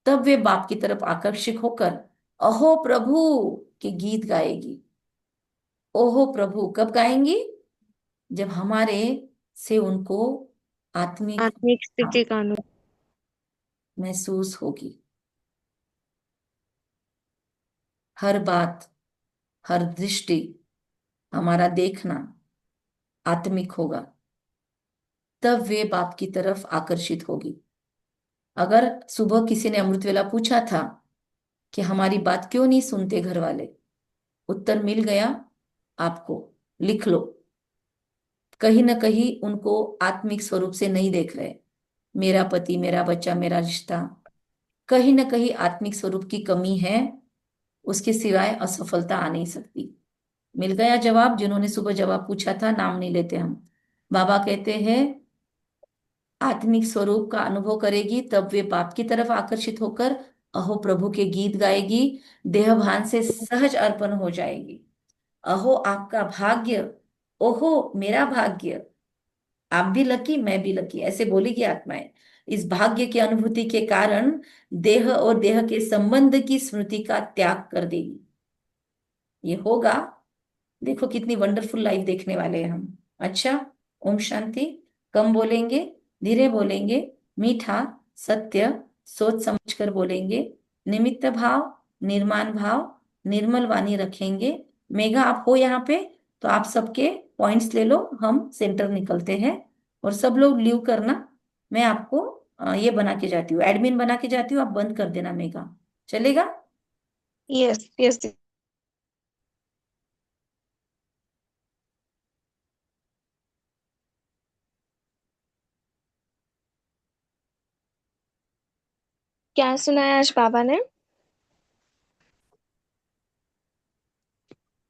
तब वे बाप की तरफ आकर्षित होकर अहो प्रभु के गीत गाएगी। ओहो प्रभु कब गाएंगी? जब हमारे से उनको आत्मिक आत्मिक स्थिति का अनुभव महसूस होगी। हर बात, हर दृष्टि, हमारा देखना आत्मिक होगा, तब वे बाप की तरफ आकर्षित होगी। अगर सुबह किसी ने अमृत वेला पूछा था कि हमारी बात क्यों नहीं सुनते घर वाले, उत्तर मिल गया आपको, लिख लो। कहीं ना कहीं उनको आत्मिक स्वरूप से नहीं देख रहे। मेरा पति, मेरा बच्चा, मेरा रिश्ता, कहीं ना कहीं आत्मिक स्वरूप की कमी है, उसके सिवाय असफलता आ नहीं सकती। मिल गया जवाब। जिन्होंने सुबह जवाब पूछा था, नाम नहीं लेते हम। बाबा कहते हैं आत्मिक स्वरूप का अनुभव करेगी तब वे बाप की तरफ आकर्षित होकर अहो प्रभु के गीत गाएगी, देह भान से सहज अर्पण हो जाएगी। अहो आपका भाग्य, ओहो मेरा भाग्य, आप भी लकी मैं भी लकी, ऐसे बोलेगी आत्माएं। इस भाग्य की अनुभूति के कारण देह और देह के संबंध की स्मृति का त्याग कर देगी। ये होगा। देखो कितनी वंडरफुल लाइफ देखने वाले हैं हम। अच्छा, ओम शांति। कम बोलेंगे, धीरे बोलेंगे, मीठा, सत्य, सोच समझ कर बोलेंगे, निमित्त भाव, निर्माण भाव, निर्मल वाणी रखेंगे। मेघा आप हो यहाँ पे तो आप सबके पॉइंट्स ले लो, हम सेंटर निकलते हैं। और सब लोग लीव करना, मैं आपको ये बना के जाती हूँ, एडमिन बना के जाती हूँ, आप बंद कर देना मेघा, चलेगा? Yes yes. क्या सुनाया आज बाबा ने?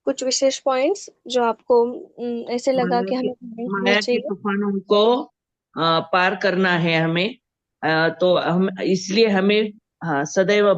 कुछ विशेष पॉइंट्स जो आपको ऐसे लगा कि हमें ध्यान करना माया के चाहिए? तूफानों को पार करना है हमें। तो हम इसलिए हमें सदैव